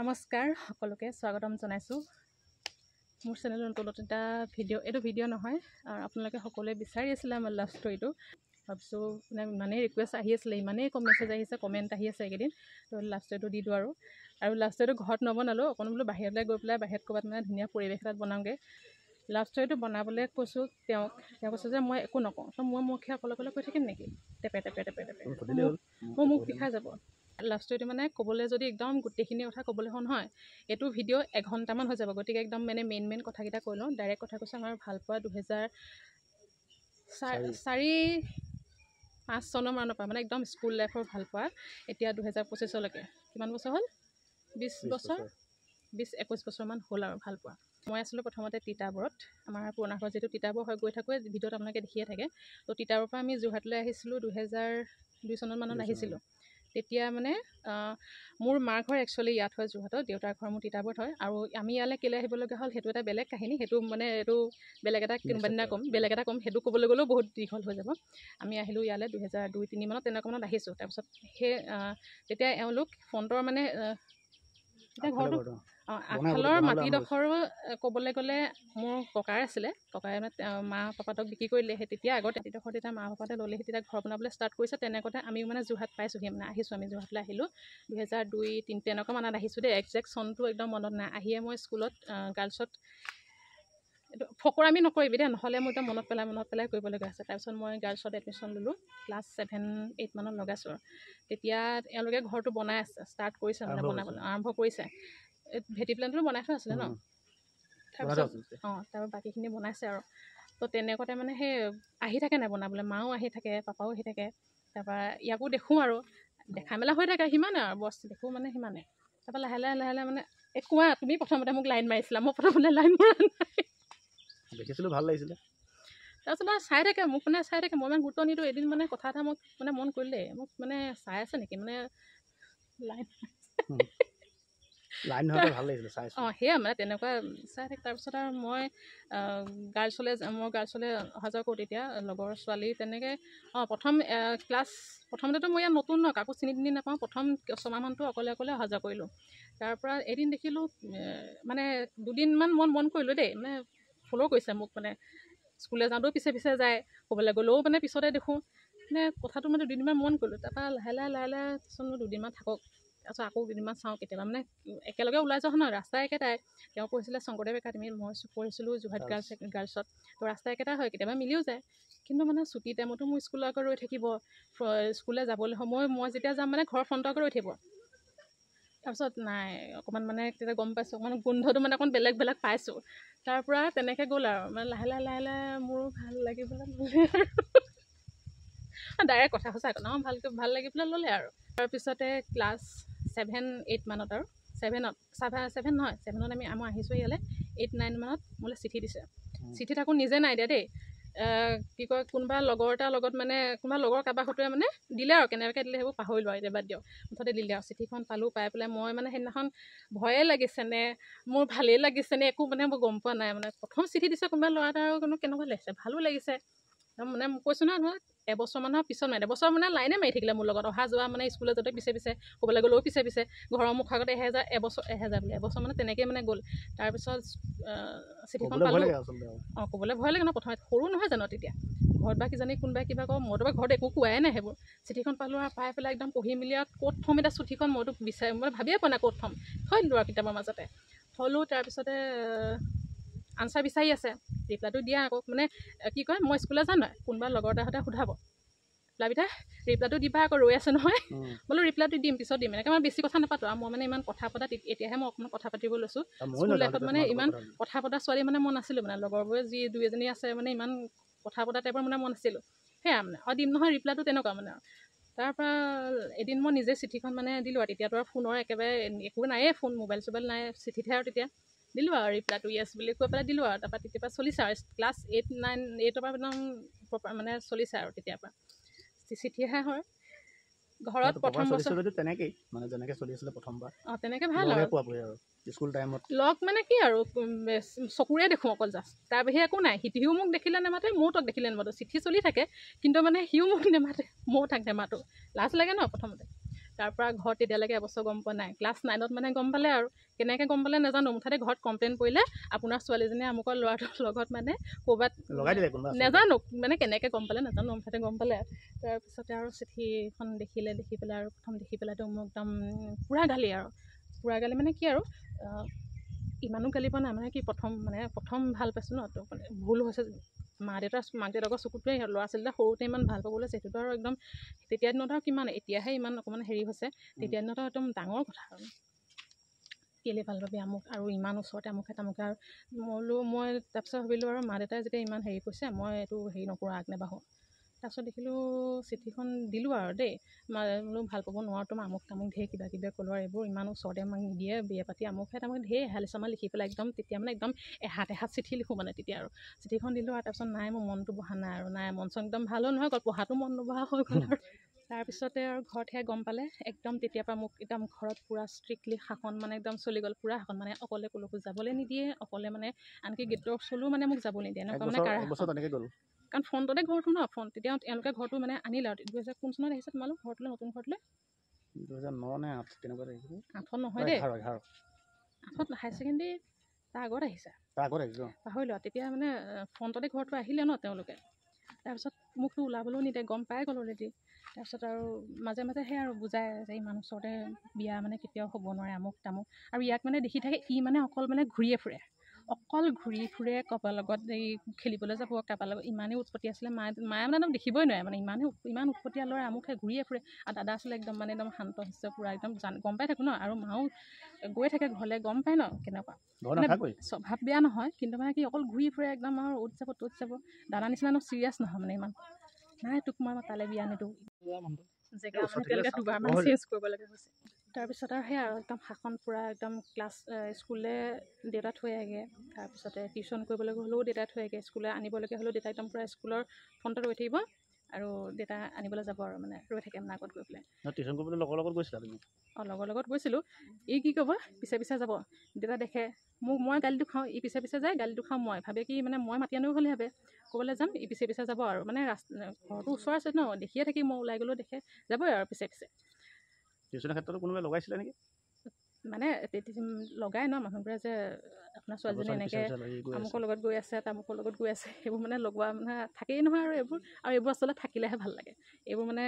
নমস্কাৰ সকলোকে স্বাগতম জনাইছোঁ মোৰ চেনেলৰ নতুন এটা এইটো ভিডিঅ' নহয় আপোনালোকে সকলোৱে বিচাৰি আছিলে আমাৰ লাভ ষ্টৰিটো ভাবিছোঁ মানে ইমানেই ৰিকুৱেষ্ট আহি আছিলে ইমানেই মেছেজ আহিছে কমেণ্ট আহি আছে এইকেইদিন তো লাভ ষ্টৰিটো দি দিওঁ আৰু লাভ ষ্টৰিটো ঘৰত নবনালোঁ অকণ বোলো বাহিৰলৈ গৈ পেলাই বাহিৰত ক'ৰবাত মানে ধুনীয়া পৰিৱেশ এটাত বনাওঁগৈ লাভ ষ্টৰিটো বনাবলৈ কৈছোঁ তেওঁ কৈছে যে মই একো নকওঁ তো মই মুখে অকলে কৈ থাকিম নেকি টেপে মোৰ মুখ বিষাই যাব লাভ ষ্টৰিটো মানে ক'বলৈ যদি একদম গোটেইখিনি কথা ক'বলৈ হয় এইটো ভিডিঅ' এঘণ্টামান হৈ যাব গতিকে একদম মানে মেইন কথাকেইটা কৈ লওঁ ডাইৰেক্ট কথা কৈছোঁ আমাৰ ভালপোৱা 2004-5 চনৰ মানৰ পৰা মানে একদম স্কুল লাইফৰ ভালপোৱা এতিয়া 2025লৈকে কিমান বছৰ হ'ল 20-21 বছৰমান হ'ল আৰু ভালপোৱা মই আছিলোঁ প্ৰথমতে তিতাবৰত আমাৰ পুৰণা ঘৰ যিটো তিতাবৰ হৈ গৈ থাকোঁ ভিডিঅ'ত আপোনালোকে দেখিয়ে থাকে তো তিতাবৰৰ পৰা আমি যোৰহাটলৈ আহিছিলোঁ 2002 চনৰ মানত আহিছিলোঁ তেতিয়া মানে মোৰ মাৰ ঘৰ একচুৱেলি ইয়াত হয় যোৰহাটত দেউতাৰ ঘৰ মোৰ তিতাবৰত হয় আৰু আমি ইয়ালৈ কেলৈ আহিবলগীয়া হ'ল সেইটো এটা বেলেগ কাহিনী সেইটো মানে এইটো বেলেগ এটা কোনোবা দিনা ক'ম সেইটো ক'বলৈ গ'লেও বহুত দীঘল হৈ যাব আমি আহিলোঁ ইয়ালৈ 2002-2003 মানত তেনেকুৱা মানত আহিছোঁ তাৰপিছত সেই তেতিয়া এওঁলোক ফ্ৰণ্টৰ মানে এতিয়া ঘৰটো আগফালৰ মাটিডোখৰো ক'বলৈ গ'লে মোৰ ককাৰ আছিলে ককাই মানে মা পাপাহঁতক বিক্ৰী কৰিলে সেই তেতিয়া আগত মাটিডোখৰ তেতিয়া মা পাপাহঁতে ল'লেহি তেতিয়া ঘৰ বনাবলৈ ষ্টাৰ্ট কৰিছে তেনেকুৱাতে আমি মানে যোৰহাট পাইছোঁহি মানে আহিছোঁ আমি যোৰহাটলৈ আহিলোঁ 2002-2003 তেনেকুৱা মানত আহিছোঁ দেই একজেক্ট চনটো একদম মনত নাই আহিয়ে মই স্কুলত গাৰ্লছত এইটো ফকৰামি নকৰিবি দেই নহ'লে মোৰ এতিয়া মনত পেলাই কৰিবলগীয়া আছে তাৰপিছত মই গাৰ্লছত এডমিশ্যন ল'লোঁ ক্লাছ 7-8 মানত লগাইছোঁ তেতিয়া এওঁলোকে ঘৰটো বনাই আছে ষ্টাৰ্ট কৰিছে মানে বনাবলৈ আৰম্ভ কৰিছে ভেটি প্লেনটো বনাই থোৱা আছিলে ন তাৰপিছত তাৰপৰা বাকীখিনি বনাইছে আৰু তো তেনেকুৱাতে মানে সেই আহি থাকে নাই বনাবলৈ মাও আহি থাকে পাপাও আহি থাকে তাৰপৰা ইয়াকো দেখোঁ আৰু দেখা মেলা হৈ থাকে সিমানে আৰু বস্তু দেখোঁ মানে সিমানে তাৰপৰা লাহে লাহে মানে কোৱা তুমি প্ৰথমতে মোক লাইন মাৰিছিলা মই প্ৰথমতে লাইন মৰা নাই দেখিছিলোঁ ভাল লাগিছিলে তাৰপিছত চাই থাকে মোক মানে চাই থাকে মই ইমান গুৰুত্ব নিদিওঁ এদিন মানে কথা এটা মোক মানে মন কৰিলে মোক মানে চাই আছে নেকি মানে লাইন নহওঁতে ভাল লাগিছিলে চাইছোঁ সেয়া মানে তেনেকুৱা চাই থাকে তাৰপিছত আৰু মই গাৰ্লছলৈ অহা যোৱা কৰোঁ তেতিয়া লগৰ ছোৱালী তেনেকৈ প্ৰথম প্ৰথমতেতো মই ইয়াত নতুন ন কাকো চিনি নাপাওঁ প্ৰথম 6 মাহমানটো অকলে অহা যোৱা কৰিলোঁ তাৰপৰা এদিন দেখিলোঁ মানে দুদিনমান মন কৰিলোঁ দেই মানে ফ'ল' কৰিছে মোক মানে স্কুললৈ যাওঁতেও পিছে যায় ক'বলৈ গ'লেও মানে পিছতে দেখোঁ মানে কথাটো মানে দুদিনমান মন কৰিলোঁ তাৰপৰা লাহে লাহে চোন দুদিনমান থাকক তাৰপিছত আকৌ দুদিনমান চাওঁ কেতিয়াবা মানে একেলগে ওলাই যোৱা নহয় ৰাস্তা একেটাই তেওঁ পঢ়িছিলে শংকৰদেৱ একাডেমীত মই পঢ়িছিলোঁ যোৰহাট গাৰ্লছত তো ৰাস্তা একেটা হয় কেতিয়াবা মিলিও যায় কিন্তু মানে ছুটি টাইমতো মোৰ স্কুলৰ আগত ৰৈ থাকিব স্কুললৈ যাবলৈ মই যেতিয়া যাম মানে ঘৰৰ ফ্ৰণ্টৰ আগত ৰৈ থাকিব তাৰপিছত নাই অকণমান মানে তেতিয়া গম পাইছোঁ অকণমান গোন্ধটো মানে অকণ বেলেগ পাইছোঁ তাৰপৰা তেনেকৈ গ'ল আৰু মানে লাহে লাহে মোৰো ভাল লাগিবলৈ ল'লে আৰু ডাইৰেক্ট কথা সঁচা ন ভাল লাগি পেলাই ল'লে আৰু তাৰপিছতে ক্লাছ 7-8 মানত আৰু 7 নহয় 7ত মই আহিছোঁ ইয়ালৈ 8-9 মানত মোলৈ চিঠি দিছে চিঠি থাকোঁ নিজে নাই দিয়া দেই কি কয় কোনোবা লগৰ এটাৰ লগত মানে কোনোবা লগৰ কাৰোবাৰ সৈতে মানে দিলে আৰু কেনেকৈ দিলে সেইবোৰ পাহৰিলোঁ আৰু এতিয়া বাদ দিয়ক মুঠতে দিলে আৰু চিঠিখন পালোঁ পাই পেলাই মই মানে সেইদিনাখন ভয়ে লাগিছেনে মোৰ ভালেই লাগিছেনে একো মানে মই গম পোৱা নাই মানে প্ৰথম চিঠি দিছে কোনোবা ল'ৰা এটা আৰু কেনেকুৱা লাগিছে ভালো লাগিছে মানে কৈছোঁ নহয় এবছৰমানৰ পিছত মানে এবছৰ মানে লাইনে মাৰি থাকিলে মোৰ লগত অহা যোৱা মানে স্কুলত যাওঁতে পিছে ক'বলৈ গ'লেও পিছে ঘৰৰ মুখৰ আগতে এবছৰ মানে তেনেকৈ মানে গ'ল তাৰপিছত চিঠিখন পালোঁ ক'বলৈ ভয় লাগে ন প্ৰথমে সৰু নহয় জানো তেতিয়া ঘৰত বা কিজানি কোনোবাই কিবা কওঁ মইতো বা ঘৰত একো কোৱাই নাই সেইবোৰ চিঠিখন পালোঁ আৰু পাই পেলাই একদম পঢ়ি মেলি আৰু ক'ত থ'ম এতিয়া চিঠিখন মইতো মই ভাবিয়ে পোৱা নাই ক'ত থ'ম থৈ দিলোঁ আৰু কিতাপৰ মাজতে থ'লোঁ তাৰপিছতে আনচাৰ বিচাৰি আছে ৰিপ্লাইটো দিয়া আকৌ মানে কি কয় মই স্কুললৈ যাম নাই কোনোবা লগৰ এটাহঁতে সোধাব লাভিতা ৰিপ্লাইটো দিবা আকৌ ৰৈ আছে নহয় বোলো ৰিপ্লাইটো দিম পিছত দিম এনেকৈ মই বেছি কথা নাপাতো আৰু মই মানে ইমান কথা পতা এতিয়াহে মই অকণমান কথা পাতিব লৈছোঁ স্কুল লাইফত মানে ইমান কথা পতা ছোৱালী মানে মই নাছিলোঁ মানে লগৰবোৰে যি 2-এজনী আছে মানে ইমান কথা পতা টাইপৰ মানে মই নাছিলোঁ সেয়া মানে দিম নহয় ৰিপ্লাইটো তেনেকুৱা মানে আৰু তাৰপৰা এদিন মই নিজে চিঠিখন মানে দিলোঁ আৰু তেতিয়াতো আৰু ফোনৰ একেবাৰে একো নায়েই ফোন মোবাইল চোবাইল নাই চিঠিতহে আৰু তেতিয়া দিলোঁ আৰু ৰিপ্লাইটো য়েছ বুলি কৈ পেলাই দিলোঁ আৰু তাৰপৰা তেতিয়াৰ পৰা চলিছে আৰু ক্লাছ 8-9-8ৰ পৰা একদম মানে চলিছে আৰু তেতিয়াৰ পৰা চিঠিহে হয় ঘৰত প্ৰথম বছৰ তেনেকেই মানে যেনেকৈ চলি আছিলে প্ৰথমবাৰ তেনেকৈ ভাল আৰু স্কুল টাইমত লগ মানে কি আৰু চকুৰে দেখোঁ অকল জাষ্ট তাৰ বাহিৰে একো নাই সিও মোক দেখিলে নেমাতে ময়ো তাক দেখিলে নেমাতো চিঠি চলি থাকে কিন্তু মানে সিও মোক নেমাতে ময়ো তাক নেমাতো লাজ লাগে ন প্ৰথমতে তাৰপৰা ঘৰত তেতিয়ালৈকে এবছৰ গম পোৱা নাই। ক্লাছ 9ত মানে গম পালে আৰু কেনেকৈ গম পালে নাজানো, মুঠতে ঘৰত কমপ্লেইন কৰিলে আপোনাৰ ছোৱালীজনীয়ে আমুকৰ ল'ৰাটোৰ লগত মানে ক'ৰবাত লগাই দিলে কোনোবা নাজানো মানে কেনেকৈ গম পালে নাজানো, মুঠতে গম পালে। তাৰপিছতে আৰু চিঠিখন দেখি পেলাই আৰু প্ৰথম দেখি পেলাইতো মোক একদম পূৰা গালি আৰু পূৰা গালি মানে কি আৰু ইমানো গালি পোৱা নাই, মানে কি প্ৰথম ভাল পাইছোঁ ন, তো মানে ভুল হৈছে। মাক দেউতাকৰ চকুটোৱে ল'ৰা ছোৱালীবিলাক সৰুতে ইমান ভাল পাবলৈ লৈছে, সেইটোতো আৰু একদম তেতিয়া দিনত আৰু কিমান, এতিয়াহে ইমান অকণমান হেৰি হৈছে, তেতিয়া দিনত একদম ডাঙৰ কথা আৰু কেলৈ ভাল পাবি আমুক, আৰু ইমান ওচৰতে আমুকে তামুকে। আৰু মই তাৰপিছত ভাবিলোঁ আৰু মা দেউতাই যেতিয়া ইমান হেৰি কৈছে, মই এইটো হেৰি নকৰোঁ, আগ নেবাঢ়োঁ। তাৰপিছত দেখিলোঁ চিঠিখন দিলোঁ আৰু দেই, বোলো ভাল পাব নোৱাৰোঁ, তোমাৰ আমুক তামুক ঢেৰ কিবা কিবি ক'লোঁ, আৰু এইবোৰ ইমান ওচৰতে আমাক নিদিয়ে, বিয়ে পাতি আমুকে তামুকে ঢেৰ এহালিচামান লিখি পেলাই একদম তেতিয়া মানে একদম এহাত চিঠি লিখোঁ মানে তেতিয়া। আৰু চিঠিখন দিলোঁ, আৰু তাৰপিছত নাই মোৰ মনটো বহা নাই আৰু নাই, মন চন একদম ভালো নহয় গ'ল, পঢ়াটো মন নবহা হৈ গ'ল। আৰু তাৰপিছতে আৰু ঘৰতহে গম পালে একদম, তেতিয়াৰ পৰা মোক একদম ঘৰত পূৰা ষ্ট্ৰিক্টলি শাসন মানে একদম চলি গ'ল, পূৰা শাসন মানে অকলে ক'লৈকো যাবলৈ নিদিয়ে, অকলে মানে আনকি গেটৰ ওচৰলৈও মানে মোক যাবলৈ নিদিয়ে, এনেকুৱা মানে কাৰা শাসন। তেনেকৈ গ'ল কাৰণ ফ্ৰণ্টতে ঘৰটো ন, তেতিয়া তেওঁলোকে ঘৰটো মানে আনিলে আৰু 2000 কোন চনত আহিছে তোমালোক ঘৰটোলৈ, নতুন ঘৰটোলৈ 2009 নে 8 তেনেকুৱা আহিছিল। 8ত নহয় দেই, 8ত হায়াৰ ছেকেণ্ডেৰী তাৰ আগত আহিছে, তাৰ আগত আহিছোঁ পাহৰি লোৱা। তেতিয়া মানে ফ্ৰণ্টতে ঘৰটো আহিলে ন তেওঁলোকে, তাৰপিছত মোকতো ওলাবলৈও নিদিয়ে, গম পাই গ'ল অলৰেডি। তাৰপিছত আৰু মাজে মাজে সেই আৰু বুজাই যে ইমান ওচৰতে বিয়া মানে কেতিয়াও হ'ব নোৱাৰে, আমুক তামুক। আৰু ইয়াক মানে দেখি থাকে, মানে অকল মানে ঘূৰিয়ে ফুৰে, কাৰোবাৰ লগত এই খেলিবলৈ যাব, কাৰোবাৰ লগত ইমানেই উৎপত্তি আছিলে। মায়ে মানে একদম দেখিবই নোৱাৰে, মানে ইমান উৎপত্তীয়া ল'ৰা, আমুকহে ঘূৰিয়ে ফুৰে। আৰু দাদা আছিলে একদম মানে একদম শান্ত শিষ্ট পূৰা একদম গম পাই থাকোঁ ন, আৰু মাও গৈ থাকে ঘৰলৈ, গম পাই ন কেনেকুৱা মানে স্বভাৱ বেয়া নহয়, কিন্তু মানে কি অকল ঘূৰি ফুৰে একদম, আৰু অ'ত যাব ত'ত যাব। দাদা নিচিনা চিৰিয়াছ নহয় মানে ইমান, নাই তোক মই তালৈ বিয়া নিদিওঁ, জেগা মানে তেওঁলোকে দুবাৰমান চেঞ্জ কৰিব লগা হৈছে। তাৰপিছত আৰু সেই আৰু একদম শাসন পূৰা একদম। স্কুললৈ দেউতা থৈ আহে, তাৰপিছতে টিউশ্যন কৰিবলৈ হ'লেও দেউতাই থৈ আহে, স্কুললৈ আনিবলৈকে হ'লেও দেউতা একদম পূৰা স্কুলৰ ফ্ৰণ্টত ৰৈ থাকিব, আৰু দেউতা আনিবলৈ যাব আৰু মানে ৰৈ থাকে মানে আগত গৈ পেলাই। টিউশ্যন কৰিবলৈ লগৰ লগত গৈছিলা তুমি? লগৰ লগত গৈছিলোঁ। ই কি ক'ব, পিছে পিছে যাব, দেউতা দেখে মই গালিটো খাওঁ, ই পিছে পিছে যায়, গালিটো খাওঁ মই, ভাবে কি মানে মই মাতি আনিব বুলি ভাবে, ক'বলৈ যাম ই পিছে পিছে যাব, আৰু মানে ঘৰটো ওচৰ আছে ন, দেখিয়ে থাকি মই ওলাই গ'লেও দেখে, যাবই আৰু পিছে পিছে। টিউশ্যনৰ ক্ষেত্ৰতো কোনোবাই লগাইছিলে নেকি? মানে লগাই ন মানুহবোৰে, যে আপোনাৰ ছোৱালীজনী এনেকৈ আমুকৰ লগত গৈ আছে, তামুকৰ লগত গৈ আছে, সেইবোৰ মানে লগোৱা মানে থাকেই নহয়। আৰু এইবোৰ আচলতে থাকিলেহে ভাল লাগে, এইবোৰ মানে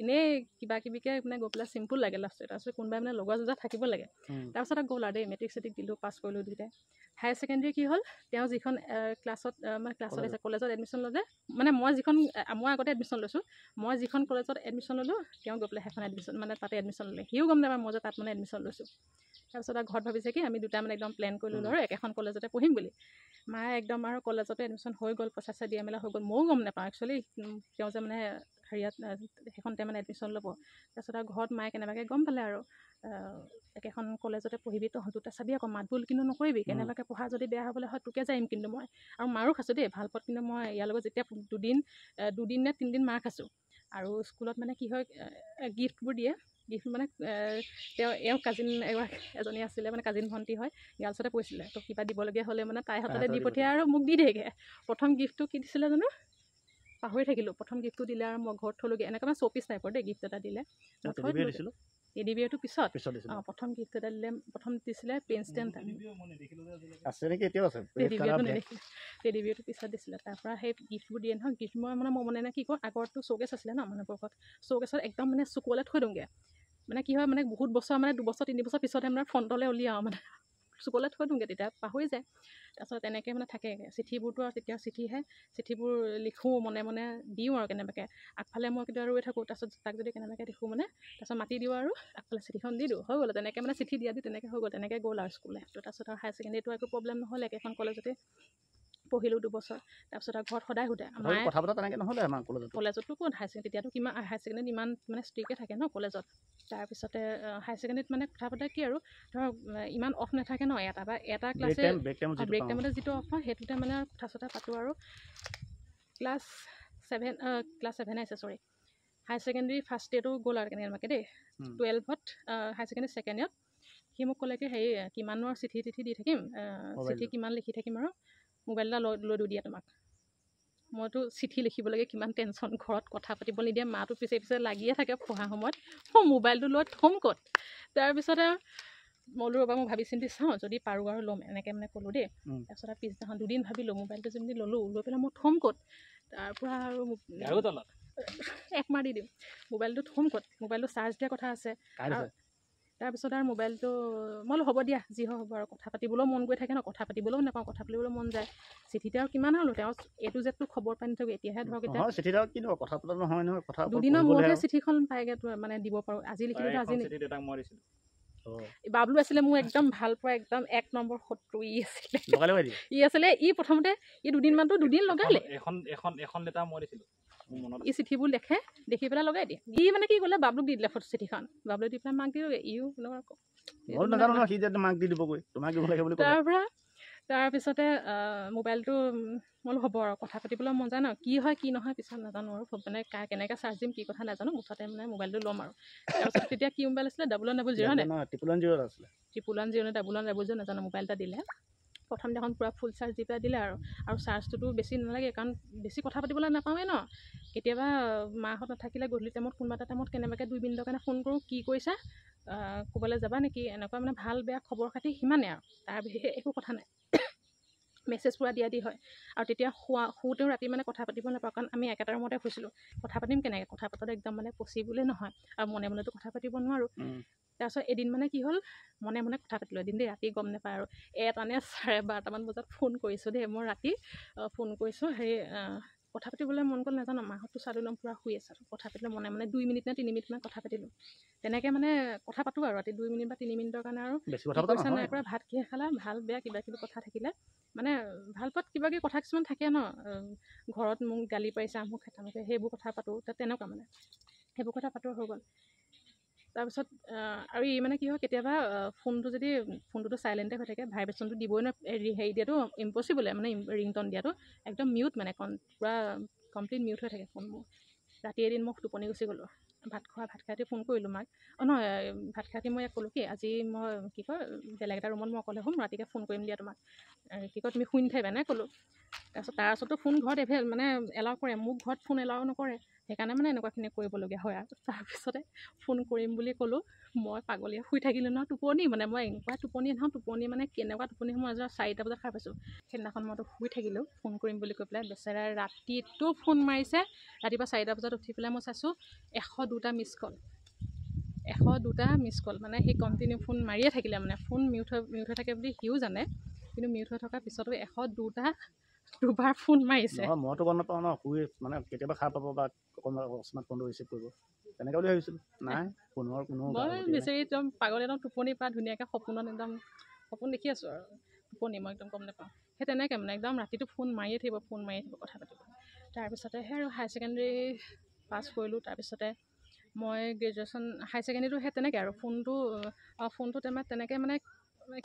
এনেই কিবা কিবিকৈ মানে গৈ পেলাই চিম্পুল লাগে লাষ্টত। তাৰপিছত কোনোবাই মানে লগোৱা যোজা থাকিব লাগে। তাৰপিছত গ'ল আৰু দেই, মেট্ৰিক চেট্ৰিক দিলোঁ, পাছ কৰিলোঁ দুইটাই। হায়াৰ ছেকেণ্ডেৰী কি হ'ল, তেওঁ যিখন কলেজত এডমিশ্যন ল'লে, মানে মই আগতে এডমিশ্যন লৈছোঁ, মই যিখন কলেজত এডমিশ্যন ল'লোঁ, তেওঁ গৈ পেলাই সেইখন এডমিশ্যন মানে তাতে এডমিশ্যন ল'লে, সিও গম নাপায় মই যে তাত মানে এডমিশ্যন লৈছোঁ। তাৰপিছত আৰু ঘৰত ভাবিছে কি, আমি দুটা মানে একদম প্লেন কৰিলোঁ আৰু একেখন কলেজতে পঢ়িম বুলি। মায়ে একদম আৰু কলেজতে এডমিশ্যন হৈ গ'ল, পইচা চইচা দিয়া মেলা হৈ গ'ল, ময়ো গম নাপাওঁ একচুৱেলি তেওঁ যে মানে হেৰিয়াত সেইখনতে মানে এডমিশ্যন ল'ব। তাৰপিছত আৰু ঘৰত মায়ে কেনেবাকৈ গম পালে আৰু একেখন কলেজতে পঢ়িবি, তহঁত দুটা চাবি আকৌ, মাত বোল কিন্তু নকৰিবি, কেনেবাকৈ পঢ়া যদি বেয়া হ'বলৈ হয় তোকে যাইম কিন্তু মই। আৰু মাৰো খাইছোঁ দেই, ভাল পথ, কিন্তু মই ইয়াৰ লগত যেতিয়া দুদিন নে 3 দিন মাৰ খাইছোঁ। আৰু স্কুলত মানে কি হয়, গিফ্টবোৰ দিয়ে, গিফ্ট মানে এওঁ কাজিন এজনী আছিলে, মানে কাজিন ভণ্টি হয়, গাৰ্লছতে পৰিছিলে, তো কিবা দিবলগীয়া হ'লে মানে তাইৰ হাততে দি পঠিয়াই, আৰু মোক দি দেগে। প্ৰথম গিফ্টটো কি দিছিলে জানো, পাহৰি থাকিলোঁ। প্ৰথম গিফ্টটো দিলে আৰু মই ঘৰত থ'লোগৈ, এনেকুৱা মানে শ্ব'পিচ টাইপৰ দেই গিফ্ট এটা দিলে, মই থৈ দিলোঁ। টেডি বিয়াৰটো পিছত প্ৰথম গিফ্ট এটা দিলে, প্ৰথম দিছিলে পেন ষ্টেণ্ড এটা। টেডি বিয়াৰটো পিছত দিছিলে। তাৰপৰা সেই গিফ্টবোৰ দিয়ে নহয়, গিফ্ট মই মানে কি কৰোঁ, আগৰটো শ্ব'কেছ আছিলে ন মানুহৰ ঘৰত, শ্ব'কেছত একদম মানে চকুৱলৈ থৈ দিওঁগৈ। মানে কি হয়, মানে বহুত বছৰ, মানে 2 বছৰ 3 বছৰ পিছতহে মানে ফ্ৰণ্টলৈ উলিয়াওঁ, মানে চকুলৈ থৈ দিওঁগৈ, তেতিয়া পাহৰি যায়। তাৰপিছত তেনেকৈ মানে থাকে। চিঠিবোৰতো আৰু তেতিয়া চিঠিবোৰ লিখোঁ, মনে মনে দিওঁ আৰু কেনেবাকৈ আগফালে মই কেতিয়াবা ৰৈ থাকোঁ। তাৰপিছত তাক যদি কেনেবাকৈ দেখোঁ মানে, তাৰপিছত মাতি দিওঁ আৰু আগফালে চিঠিখন দি দিওঁ, হৈ গ'ল। তেনেকৈ মানে চিঠি দিয়া তেনেকৈ হৈ গ'ল, তেনেকৈ গ'ল আৰু স্কুল লাইফটো। তাৰপিছত আৰু হায়াৰ ছেকেণ্ডেৰীটো একো প্ৰব্লেম নহ'লে, একেখন কলেজতে পঢ়িলোঁ 2 বছৰ। তাৰপিছত আৰু ঘৰত সদায় সোধে, মায়ে কথা পতা তেনেকৈ নহ'লে আমাৰ কলেজতো ক'ত হায়াৰ ছেকেণ্ডেৰী, তেতিয়াতো কিমান হায়াৰ ছেকেণ্ডেৰীত ইমান মানে ষ্ট্ৰিকে থাকে ন কলেজত। তাৰপিছতে হায়াৰ ছেকেণ্ডেৰীত মানে কথা পতা কি আৰু ধৰক ইমান অফ নাথাকে ন, এটা ক্লাছে ব্ৰেক টাইমতে যিটো অফ হয়, সেইটোতে মানে কথা চথা পাতোঁ। আৰু ক্লাছ 7 আহিছে, হায়াৰ ছেকেণ্ডেৰী ফাৰ্ষ্ট ইয়েৰটো গ'ল আৰু কেনেবাকৈ দেই। 12ত হায়াৰ ছেকেণ্ডেৰী ছেকেণ্ড ইয়েৰত সি মোক ক'লে কি, হেৰি কিমানো আৰু চিঠি দি থাকিম, চিঠি কিমান লিখি থাকিম, আৰু মোবাইল এটা লৈ দিওঁ দিয়া তোমাক। মইতো চিঠি লিখিব লাগে, কিমান টেনশ্যন, ঘৰত কথা পাতিব নিদিয়ে, মাটো পিছে পিছে লাগিয়ে থাকে পঢ়া সময়ত, মই মোবাইলটো লৈ থ'ম ক'ত। তাৰপিছতে মই বোলো ৰ'বা মই ভাবি চিন্তি চাওঁ, যদি পাৰোঁ আৰু ল'ম, এনেকৈ মানে ক'লোঁ দেই। তাৰপিছত আৰু পিছদিনাখন 2 দিন ভাবিলোঁ, মোবাইলটো যেনেকৈ ল'লোঁ, লৈ পেলাই মই থ'ম ক'ত। তাৰপৰা আৰু একমাহ দি দিম, মোবাইলটো থ'ম ক'ত, মোবাইলটো চাৰ্জ দিয়া কথা আছে। তাৰপিছত আৰু মোবাইলটো মই বোলো হ'ব দিয়া, যি হয় হ'ব আৰু, কথা পাতিবলৈও মন গৈ থাকে ন, কথা পাতিবলৈও নাপাওঁ, কথা পাতিবলৈও মন যায়। চিঠিতে আৰু কিমান আৰু তেওঁ A to Z খবৰ পাই নাথাকোঁ, এতিয়াহে ধৰক এতিয়া কথা পতা নহয় নহয়, কথা 2 দিনৰ মূৰতহে চিঠিখন পাইগৈ, মানে দিব পাৰোঁ। আজি লিখিলেতো আজি বাবলু আছিলে মোৰ একদম ভাল পোৱা, একদম 1 নম্বৰ শত্ৰু ই আছিলে। ই প্ৰথমতে 2 দিনমানতো 2 দিন লগালে, ই চিঠিবোৰ দেখি পেলাই লগাই দিয়ে। ই মানে কি ক'লে, বাবলুক দি দিলে চিঠিখন, বাবলু দি পেলাই মাক দিলে। তাৰপিছতে মোবাইলটো মই বোলো হ'ব আৰু, কথা পাতিবলৈ মন যায় ন, কি হয় কি নহয় পিছত নাজানো আৰু, মানে কেনেকৈ চাৰ্জ দিম কি কথা নাজানো, মুঠতে মানে মোবাইলটো ল'ম আৰু। তাৰপিছত তেতিয়া কি মোবাইল আছিলে, 1100 নে 1100 নাজানো, মোবাইল এটা দিলে। প্ৰথম দিনাখন পূৰা ফুল চাৰ্জ দি পেলাই দিলে আৰু চাৰ্জটোতো বেছি নালাগে, কাৰণ বেছি কথা পাতিবলৈ নাপাওঁৱে ন। কেতিয়াবা মাহঁত নাথাকিলে গধূলি টাইমত কোনোবা এটা টাইমত কেনেবাকৈ 2 মিনিটৰ কাৰণে ফোন কৰোঁ, কি কৰিছা, ক'ৰবালৈ যাবা নেকি, এনেকুৱা মানে ভাল বেয়া খবৰ খাতি সিমানেই আৰু, তাৰ বিশেষ একো কথা নাই। মেছেজ পূৰা দিয়া দি হয়। আৰু তেতিয়া শুওঁতেও ৰাতি মানে কথা পাতিব নাপাওঁ, কাৰণ আমি একেটা ৰুমতে শুইছিলোঁ। কথা পাতিম কেনেকৈ, কথা পতাটো একদম মানে পচিবলে নহয়, আৰু মনে মনেতো কথা পাতিব নোৱাৰোঁ। তাৰপিছত এদিন মানে কি হ'ল, মনে মনে কথা পাতিলোঁ এদিন দেই, ৰাতি গম নাপায় আৰু, 1টা নে 12:30মান বজাত ফোন কৰিছোঁ দেই, মই ৰাতি ফোন কৰিছোঁ, হেৰি কথা পাতিবলৈ মন গ'ল নাজানো, মাহঁততো চাদৰ লম পূৰা শুই আছে, কথা পাতিলোঁ মনে মনে 2 মিনিট নে 3 মিনিটমান কথা পাতিলোঁ। তেনেকৈ মানে কথা পাতোঁ আৰু ৰাতি 2 মিনিট বা 3 মিনিটৰ কাৰণে, আৰু পইচা নাই কৰা, ভাত কিহে খালা, ভাল বেয়া কিবা কিবি কথা থাকিলে, মানে ভাল পাত কিবা কিবি কথা কিছুমান থাকে ন, ঘৰত মোক গালি পাৰিছে আমুক খেতামুকে, সেইবোৰ কথা পাতোঁ, তেনেকুৱা মানে সেইবোৰ কথা পাতোঁ হৈ গ'ল। তাৰপিছত আৰু ই মানে কি হয়, কেতিয়াবা ফোনটোতো চাইলেণ্টে হৈ থাকে, ভাইব্ৰেশ্যনটো দিবই ন, হেৰি দিয়াটো ইম্পচিবলে, মানে ৰিংটন দিয়াটো একদম মিউট, মানে পূৰা কমপ্লিট মিউট হৈ থাকে ফোনবোৰ। ৰাতি এদিন মই টোপনি গুচি গ'লোঁ, ভাত খাই ফোন কৰিলোঁ মাক, নহয় ভাত খাই মই ইয়াক ক'লোঁ কি, আজি মই কি কয় বেলেগ এটা ৰুমত মই অকলে শুম, ৰাতিকৈ ফোন কৰিম দিয়া তোমাক, কি কয় তুমি শুই নাথাকিবা নাই ক'লোঁ। তাৰপিছত তাৰ ওচৰতো ফোন ঘৰত মানে এলাউ কৰে, মোক ঘৰত ফোন এলাউ নকৰে, সেইকাৰণে মানে এনেকুৱাখিনি কৰিবলগীয়া হয় আৰু। তাৰপিছতে ফোন কৰিম বুলি ক'লোঁ, মই পাগলীয়ে শুই থাকিলোঁ নহয়, টোপনি মানে মই এনেকুৱা টোপনি নহয়, টোপনি মানে কেনেকুৱা টোপনি, মই আজি 4টা বজাত সাৰ পাইছোঁ। সেইদিনাখন মইতো শুই থাকিলোঁ, ফোন কৰিম বুলি কৈ পেলাই, বেচেৰাই ৰাতিটো ফোন মাৰিছে। ৰাতিপুৱা 4টা বজাত উঠি পেলাই মই চাইছোঁ 102টা মিছ কল, 102টা মিছ কল, মানে সি কণ্টিনিউ ফোন মাৰিয়ে থাকিলে, মানে ফোন মিউট হৈ থাকে বুলি সিও জানে, কিন্তু মিউট হৈ থকাৰ পিছতো 102টা দুবাৰ ফোন মাৰিছে। মইতো গম নাপাওঁ ন, শুই মানে কেতিয়াবা সাৰ পাব বা অকস্মাত ফোনটো ৰিচিভ কৰিব, তেনেকৈ বুলি ভাবিছিলোঁ, নাই ফোনৰ কোনো বেচেৰি একদম পাগল, একদম টোপনি পৰা ধুনীয়াকৈ সপোনত একদম সপোন দেখি আছোঁ আৰু, টোপনি মই একদম গম নাপাওঁ। সেই তেনেকৈ মানে একদম ৰাতিটো ফোন মাৰিয়ে থাকিব কথা পাতিব। তাৰপিছতে সেই আৰু হায়াৰ ছেকেণ্ডেৰী পাছ কৰিলোঁ। তাৰপিছতে মই গ্ৰেজুৱেশ্যন হায়াৰ ছেকেণ্ডেৰীটো সেই তেনেকৈ আৰু ফোনটো তেনেকৈ মানে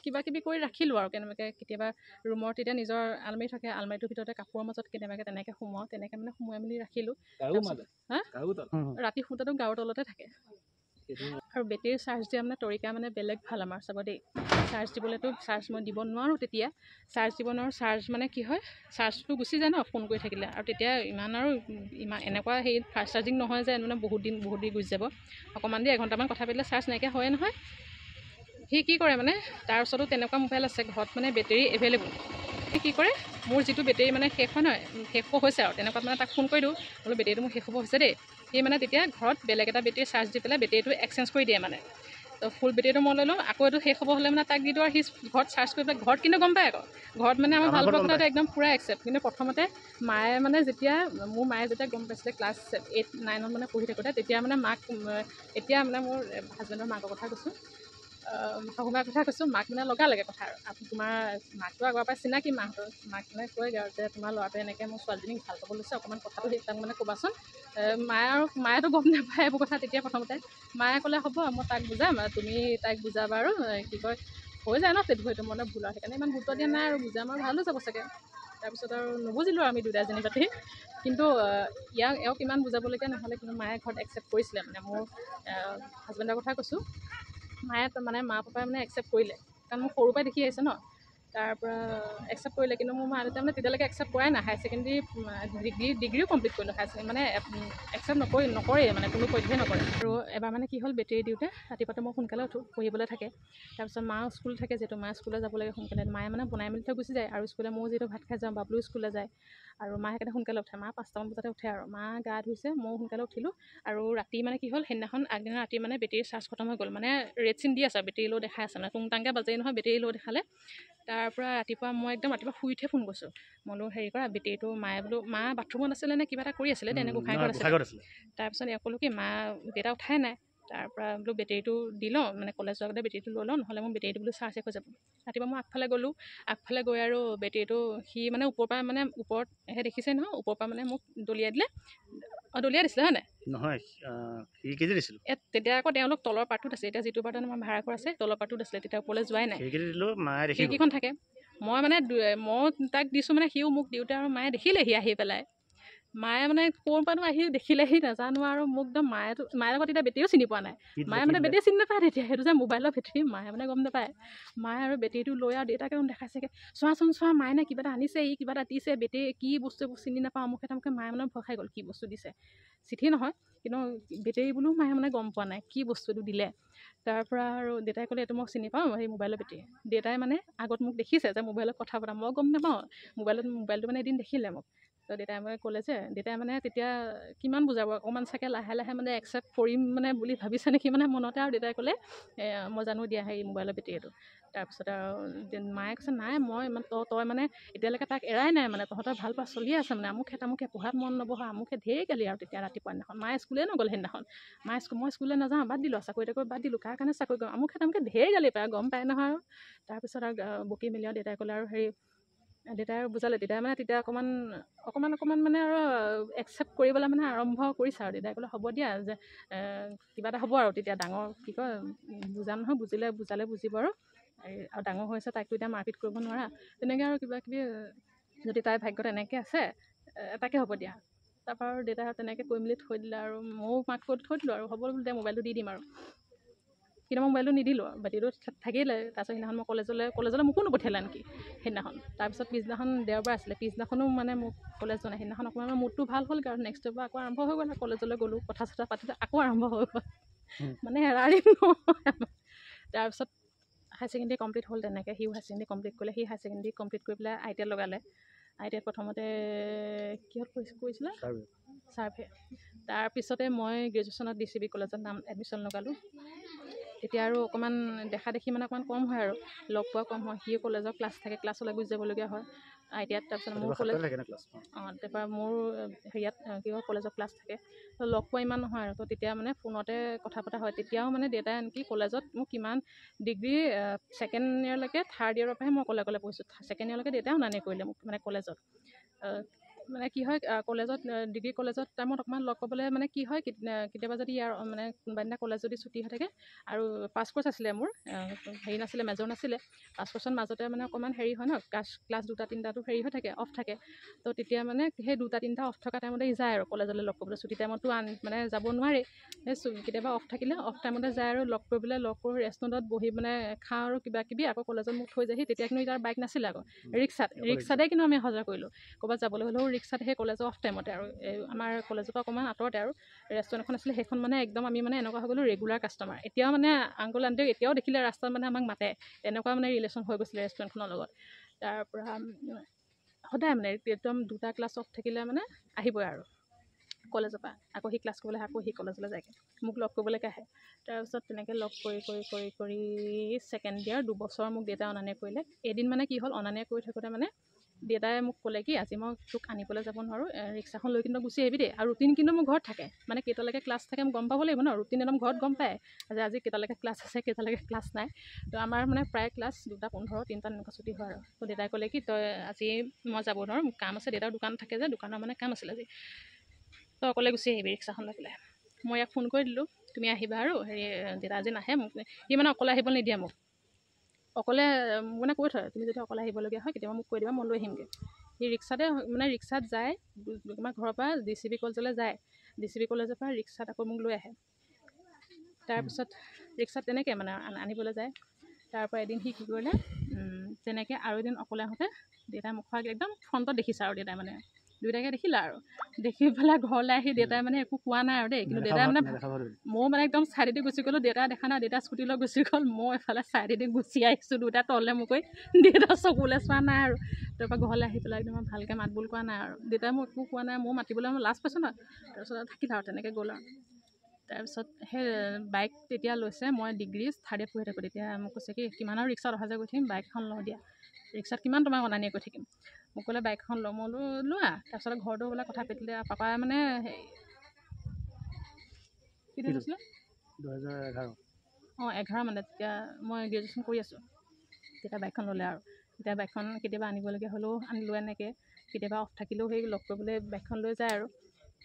কিবা কিবি কৰি ৰাখিলোঁ আৰু, কেনেবাকৈ কেতিয়াবা ৰুমৰ তেতিয়া নিজৰ আলমাৰী থাকে, আলমাৰীটোৰ ভিতৰতে কাপোৰৰ মাজত কেনেবাকৈ তেনেকৈ সোমোৱাওঁ, তেনেকৈ মানে সোমোৱাই মেলি ৰাখিলোঁ। ৰাতি শুওঁতেতো গাৰুৰ তলতে থাকে। আৰু বেটেৰী চাৰ্জ দিয়া মানে তৰিকা মানে বেলেগ ভাল আমাৰ চাব দেই। চাৰ্জ দিবলৈতো চাৰ্জ মই দিব নোৱাৰোঁ, তেতিয়া চাৰ্জ দিব নোৱাৰোঁ। চাৰ্জ মানে কি হয়, চাৰ্জটো গুচি যায় ন ফোন কৰি থাকিলে, আৰু তেতিয়া ইমান এনেকুৱা হেৰি ফাষ্ট চাৰ্জিং নহয় যে মানে বহুত দিন গুচি যাব। অকণমান দেৰি এঘণ্টামান কথা পাতিলে চাৰ্জ নাইকিয়া হয়ে নহয়। সি কি কৰে মানে, তাৰ ওচৰতো তেনেকুৱা মোবাইল আছে ঘৰত, মানে বেটেৰী এভেইলেবল। সি কি কৰে, মোৰ যিটো বেটেৰী মানে শেষ হয় নহয়, শেষ হ'ব হৈছে আৰু তেনেকুৱাত মানে তাক ফোন কৰি দিওঁ, বোলো বেটেৰীটো মোৰ শেষ হ'ব হৈছে দেই। সি মানে তেতিয়া ঘৰত বেলেগ এটা বেটেৰী চাৰ্জ দি পেলাই বেটেৰীটো এক্সচেঞ্জ কৰি দিয়ে মানে। তো ফুল বেটেৰীটো মই লৈ লওঁ, আকৌ এইটো শেষ হ'ব হ'লে মানে তাক দি দিওঁ, আৰু সি ঘৰত চাৰ্জ কৰি পেলাই, ঘৰত কিন্তু গম পায় আকৌ, ঘৰত মানে আমাৰ ভাল পোৱা কথাটো একদম পূৰা একচেপ্ট। কিন্তু প্ৰথমতে মোৰ মায়ে যেতিয়া গম পাইছিলে, ক্লাছ 8, 9ত মানে পঢ়ি থাকোঁতে, তেতিয়া মানে এতিয়া মানে মোৰ হাজবেণ্ডৰ মাকৰ কথা কৈছোঁ, শাহুমাৰ কথা কৈছোঁ, মাক মানে লগালে কথা আৰু, তোমাৰ মাকটো আগৰ পৰাই চিনাকি, মাক মানে কয়গৈ আৰু যে তোমাৰ ল'ৰাটোৱে এনেকৈ মোৰ ছোৱালীজনীক ভাল পাব লৈছে, অকণমান কথাটো তাক মানে ক'বাচোন। মায়েতো গম নাপায় এইবোৰ কথা তেতিয়া প্ৰথমতে। মায়ে ক'লে হ'ব মই তাক বুজাম, তুমি তাইক বুজাবা, আৰু কি কয় হৈ যায় ন সেইটো মনে ভুল, আৰু সেইকাৰণে ইমান গুৰুত্ব দিয়া নাই, আৰু বুজাম আৰু ভাল হৈ যাব চাগে। তাৰপিছত আৰু নুবুজিলোঁ আৰু আমি দুয়োটাই যেনি পাতি, কিন্তু এওঁক ইমান বুজাবলগীয়া নহ'লে, কিন্তু মায়ে ঘৰত একচেপ্ট কৰিছিলে। মানে মোৰ হাজবেণ্ডৰ কথা কৈছোঁ, মায়ে মানে মা পাপাই মানে একচেপ্ট কৰিলে, কাৰণ মোক সৰুৰ পৰাই দেখি আহিছে ন। তাৰ পৰা একচেপ্ট কৰিলে, কিন্তু মোৰ মা দেউতাই মানে তেতিয়ালৈকে একচেপ্ট কৰাই নাই। হায়াৰ ছেকেণ্ডেৰী ডিগ্ৰীও কমপ্লিট কৰিলোঁ, হায়াৰ ছেকেণ্ডেৰী মানে একচেপ্ট নকৰেই মানে, কোনো পধ্যেই নকৰে। আৰু এবাৰ মানে কি হ'ল, বেটেৰী দিওঁতে ৰাতিপুৱাতে মই সোনকালে উঠোঁ, পঢ়িবলৈ থাকে। তাৰপিছত মাও স্কুল থাকে, যিহেতু মায়ে স্কুললৈ যাব লাগে সোনকালে, মায়ে মানে বনাই মেলি থৈ গুচি যায়। আৰু স্কুলে ময়ো যিহেতু ভাত খাই যাওঁ, বাবলুও স্কুললৈ যায়, আৰু মা সেইকাৰণে সোনকালে উঠে। মা 5টামান বজাতে উঠে, আৰু মা গা ধুইছে, ময়ো সোনকালে উঠিলোঁ। আৰু ৰাতি মানে কি হ'ল, সেইদিনাখন আগদিনা ৰাতি মানে বেটেৰীৰ চাৰ্জ খতম হৈ গ'ল, মানে ৰেড চিন দি আছে, বেটেৰী ল' দেখাই আছে, মানে টুংটাংকৈ বাজেই নহয়, বেটেৰী ল' দেখালে। তাৰ পৰা ৰাতিপুৱা মই একদম ৰাতিপুৱা শুই উঠিয়ে ফোন কৰিছোঁ, মই বোলো হেৰি কৰা, বেটেৰীটো। মায়ে বোলো মা বাথৰুমত আছিলে নে কিবা এটা কৰি আছিলে, তেনে গোঁসাই ঘৰত আছিলে। তাৰপিছত ইয়াক ক'লোঁ কি, মা দেউতা উঠাই নাই। তাৰপৰা বোলো বেটেৰীটো দি লওঁ, মানে কলেজ যোৱাৰ আগতে বেটেৰীটো লৈ লওঁ, নহ'লে মোৰ বেটেৰীটো বোলো চাৰ্জ শেষ হৈ যাব। ৰাতিপুৱা মই আগফালে গ'লোঁ, আগফালে গৈ আৰু বেটেৰীটো সি মানে ওপৰৰ পৰা, মানে ওপৰতহে দেখিছে নহয়, ওপৰৰ পৰা মানে মোক দলিয়াই দিলে। দলিয়াই দিছিলে হয় নাই? নহয়, সি কেজি দিছিলোঁ। তেতিয়া আকৌ তেওঁলোক তলৰ পাৰ্টটোত আছে, এতিয়া যিটো পাৰ্টত আমাৰ ভাড়া ঘৰ আছে তলৰ পাৰ্টটোত আছিলে, তেতিয়া ওপৰলৈ যোৱাই নাই। সেইকেইটা দিলোঁ, মায়ে দেখি খিৰিকীখন থাকে, মই মানে মই তাক দিছোঁ, মানে সিও মোক দিওঁতে আৰু মায়ে দেখিলেহি আহি পেলাই। মায়ে মানে ক'ৰ পৰানো আহি দেখিলেহি নাজানো, আৰু মোক একদম মায়ে লগত তেতিয়া বেটেৰীও চিনি পোৱা নাই। মায়ে মানে বেটেৰী চিনি নাপায় তেতিয়া, সেইটো যে মোবাইলৰ বেটেৰী, মায়ে মানে গম নাপায়। মায়ে আৰু বেটেৰীটো লৈ আৰু দেউতাকে দেখাইছেগৈ, চোৱাচোন চোৱা, মায়ে নে কিবা এটা আনিছে, ই কিবা এটা দিছে, বেটেৰী কি বস্তু এইবোৰ চিনি নাপাওঁ, মুখে তামুখে। মায়ে মানে ভয় খাই গ'ল, কি বস্তু দিছে, চিঠি নহয় কিন্তু বেটেৰী বোলো। মায়ে মানে গম পোৱা নাই কি বস্তুটো দিলে। তাৰ পৰা আৰু দেউতাই ক'লে, এইটো মই চিনি পাওঁ, সেই মোবাইলৰ বেটেৰী। দেউতাই মানে আগত মোক দেখিছে যে মোবাইলত কথা পতা, মই গম নাপাওঁ। মোবাইলটো মানে এদিন দেখিলে মোক, তো দেউতাই মানে ক'লে যে, দেউতাই মানে তেতিয়া কিমান বুজাব, অকণমান চাগে লাহে লাহে মানে একচেপ্ট কৰিম মানে বুলি ভাবিছে নেকি মানে মনতে। আৰু দেউতাই ক'লে, মই জানো দিয়া সেই মোবাইলৰ বেটেৰীটো। তাৰপিছত আৰু মায়ে কৈছে, নাই মই তই মানে এতিয়ালৈকে তাক এৰাই নাই, মানে তহঁতৰ ভাল পোৱা চলিয়ে আছে, মানে আমুকে তামুকে, পঢ়াত মন নবহা, আমুকে ঢেৰ গালি। আৰু তেতিয়া ৰাতিপুৱা দিনাখন মায়ে স্কুলে নগ'ল সেইদিনাখন। মই স্কুললৈ নাযাওঁ, বাদ দিলোঁ, চাকৰি তাকৰি বাদ দিলোঁ, কাৰ কাৰণে চাকৰি কৰিম, আমুকে তামুকে ঢেৰ গালি পায়, গম পায় নহয়। আৰু তাৰপিছত আৰু বকি মেলি আৰু দেউতাই ক'লে, আৰু হেৰি দেউতাই বুজালে। দেউতাই মানে তেতিয়া অকণমান মানে আৰু একচেপ্ট কৰিবলৈ মানে আৰম্ভ কৰিছে। আৰু দেউতাই ক'লে, হ'ব দিয়া, যে কিবা এটা হ'ব আৰু তেতিয়া ডাঙৰ কি কয়, বুজাম নহয়, বুজালে বুজিব। আৰু ডাঙৰ হৈছে, তাইকতো এতিয়া মাৰপিট কৰিব নোৱাৰা, তেনেকৈ আৰু কিবা কিবি, যদি তাইৰ ভাগ্যত এনেকৈ আছে তাকে হ'ব দিয়া। তাৰপৰা আৰু দেউতাই তেনেকৈ কৈ মেলি থৈ দিলে। আৰু ময়ো মাক কৈ থৈ দিলোঁ, আৰু হ'ব বোলো দে, মোবাইলটো দি দিম আৰু। কিন্তু মই মোবাইলটো নিদিলোঁ, বেটেৰীটো থাকিলে। তাৰপিছত সেইদিনাখন মই কলেজলৈ মোকো নপঠিয়ালে আনকি সেইদিনাখন। তাৰপিছত পিছদিনাখন দেওবাৰ আছিলে, পিছদিনাখনো মানে মোক কলেজ যোৱা নাই। সেইদিনাখন অকণমান মুডটো ভাল হ'লগৈ, আৰু নেক্সট ডে'ৰ পৰা আকৌ আৰম্ভ হৈ গ'ল। কলেজলৈ গ'লোঁ, কথা চথা পাতোঁতে আকৌ আৰম্ভ হৈ গ'ল, মানে এৰাৰি নহয়। তাৰপিছত হায়াৰ ছেকেণ্ডেৰী কমপ্লিট হ'ল তেনেকৈ, সিও হায়াৰ ছেকেণ্ডেৰী কমপ্লিট কৰিলে। সি হায়াৰ ছেকেণ্ডেৰী কমপ্লিট কৰি পেলাই ITI লগালে। ITI প্ৰথমতে কিহত কৰিছিলে, ছাৰ্ভে। তাৰপিছতে মই গ্ৰেজুৱেশ্যনত DCB কলেজত এডমিশ্যন লগালোঁ। তেতিয়া আৰু অকণমান দেখা দেখি মানে অকণমান কম হয়, আৰু লগ পোৱা কম হয়। সিও কলেজৰ ক্লাছ থাকে, ক্লাছলৈ গুচি যাবলগীয়া হয় ITIত। তাৰপিছত মোৰ কলেজ তাৰপৰা মোৰ হেৰিয়াত কি হয়, কলেজৰ ক্লাছ থাকে, তো লগ পোৱা ইমান নহয়। আৰু তো তেতিয়া মানে ফোনতে কথা পতা হয়। তেতিয়াও মানে দেউতাই আনকি কলেজত মোক কিমান ডিগ্ৰী ছেকেণ্ড ইয়েৰলৈকে, থাৰ্ড ইয়েৰৰ পৰাহে মই অকলে পঢ়িছোঁ। ছেকেণ্ড ইয়েৰলৈকে দেউতাই অনা নিয়া কৰিলে মোক, মানে কলেজত। মানে কি হয়, কলেজত ডিগ্ৰী কলেজত টাইমত অকণমান লগ পাবলৈ মানে কি হয়, কেতিয়াবা যদি ইয়াৰ মানে কোনোবা দিনা কলেজ যদি ছুটি হৈ থাকে, আৰু পাছ কৰ্চ আছিলে মোৰ, হেৰি নাছিলে, মেজৰ নাছিলে। পাছ কৰ্চৰ মাজতে মানে অকণমান হেৰি হয় ন, ক্লাছ 2-3টাতো হেৰি হৈ থাকে, অফ থাকে। তো তেতিয়া মানে সেই 2-3টা অফ থকা টাইমতে যায় আৰু কলেজলৈ লগ কৰিবলৈ। ছুটি টাইমততো মানে যাব নোৱাৰে, কেতিয়াবা অফ থাকিলে অফ টাইমতে যায় আৰু লগ কৰিবলৈ। লগ কৰি ৰেষ্টুৰেণ্টত বহি মানে খাওঁ আৰু কিবা কিবি, আকৌ কলেজত মোক থৈ যায়হি। তেতিয়া কিন্তু তাৰ বাইক নাছিলে, আকৌ ৰিক্সাতে কিন্তু আমি অহা যোৱা কৰিলোঁ। ক'ৰবাত যাবলৈ হ'লেও ৰিক্সাত, সেই কলেজৰ অফ টাইমতে। আৰু আমাৰ কলেজৰ পৰা অকণমান আঁতৰতে আৰু ৰেষ্টুৰেণ্ট এখন আছিলে, সেইখন মানে একদম আমি মানে এনেকুৱা হৈ গ'লোঁ ৰেগুলাৰ কাষ্টমাৰ। এতিয়াও মানে আংকুল আণ্টিক এতিয়াও দেখিলে ৰাস্তাত মানে আমাক মাতে, তেনেকুৱা মানে ৰিলেশ্যন হৈ গৈছিলে ৰেষ্টুৰেণ্টখনৰ লগত। তাৰপৰা সদায় মানে একদম 2টা ক্লাছ অফ থাকিলে মানে আহিবই আৰু কলেজৰ পৰা। আকৌ সি ক্লাছ কৰিবলৈ আকৌ সি কলেজলৈ যায়গৈ, মোক লগ কৰিবলৈকে আহে। তাৰপিছত তেনেকৈ লগ কৰি ছেকেণ্ড ইয়েৰ 2 বছৰ মোক দেউতাই অনা নিয়া কৰিলে। এদিন মানে কি হ'ল, অনা নিয়া কৰি থাকোঁতে মানে দেউতাই মোক ক'লে কি, আজি মই তোক আনিবলৈ যাব নোৱাৰোঁ, ৰিক্সাখন লৈ কিন্তু গুচি আহিবি দেই। আৰু ৰুটিন কিন্তু মোৰ ঘৰত থাকে, মানে কেইটালৈকে ক্লাছ থাকে মই গম পাব লাগিব ন, ৰুটিন একদম ঘৰত গম পায় যে আজি কেইটালৈকে ক্লাছ আছে, কেইটালৈকে ক্লাছ নাই। তো আমাৰ মানে প্ৰায় ক্লাছ 2:15, 3টাত এনেকুৱা ছুটি হয়। আৰু তো দেউতাই ক'লে কি, তই আজি মই যাব নোৱাৰোঁ, মোৰ কাম আছে। দেউতাৰ দোকান থাকে যে, দোকানৰ মানে কাম আছিল আজি, তই অকলে গুচি আহিবি ৰিক্সাখন লৈ পেলাই। মই ইয়াক ফোন কৰি দিলোঁ, তুমি আহিবা। আৰু হেৰি দেউতা আজি নাহে, মোক সি মানে অকলে আহিবলৈ নিদিয়ে মোক। অকলে মানে কৈ থয়, তুমি যদি অকলে আহিবলগীয়া হয় কেতিয়াবা মোক কৈ দিবা, মই লৈ আহিমগৈ। সি ৰিক্সাতে মানে ৰিক্সাত যায়, আমাৰ ঘৰৰ পৰা DCB কলেজলৈ যায়, DCB কলেজৰ পৰা ৰিক্সাত আকৌ মোক লৈ আহে। তাৰপিছত ৰিক্সাত তেনেকৈ মানে আনিবলৈ যায়। তাৰপৰা এদিন সি কি কৰিলে তেনেকৈ আৰু এদিন অকলে আহোঁতে দেউতাই মুখৰ আগত একদম ফ্ৰণ্টত দেখিছে আৰু দেউতাই মানে দুয়োটাকে দেখিলে আৰু দেখি পেলাই ঘৰলৈ আহি দেউতাই মানে একো কোৱা নাই আৰু দেই কিন্তু দেউতাই মানে ময়ো মানে একদম চাইডেদি গুচি গ'লোঁ দেউতাই দেখা নাই দেউতা স্কুটি লৈ গুচি গ'ল মই এফালে চাইডেদি গুচি আহিছোঁ দুটা তললৈ মোক কৈ দেউতা চকুলৈ চোৱা নাই আৰু তাৰপৰা ঘৰলৈ আহি পেলাই একদম ভালকৈ মাত বোল কৰা নাই আৰু দেউতাই মোক একো কোৱা নাই মই মাতিবলৈ মই লাজ পাইছোঁ ন তাৰপিছত থাকিল আৰু তেনেকৈ গ'ল আৰু তাৰপিছত সেই বাইক তেতিয়া লৈছে মই ডিগ্ৰী থাৰ্ড ইয়েৰ পঢ়ি থাকোঁ তেতিয়া মোক কৈছে কি কিমান আৰু ৰিক্সাত অহা যোৱা কৰি থাকিম বাইক এখন লওঁ দিয়া ৰিক্সাত কিমান তোমাক অনা নিয়ে কৰি থাকিম মোক ক'লে বাইকখন লওঁ মই লোৱা তাৰপিছত ঘৰতো বোলে কথা পাতিলে পাপাই মানে কি হৈছিলে 2011 11 মানে তেতিয়া মই গ্ৰেজুৱেশ্যন কৰি আছোঁ তেতিয়া বাইকখন ল'লে আৰু তেতিয়া বাইকখন কেতিয়াবা আনিবলগীয়া হ'লেও আনিলোঁ এনেকৈ কেতিয়াবা অফ থাকিলেও সেই লগ কৰিবলৈ বাইকখন লৈ যায় আৰু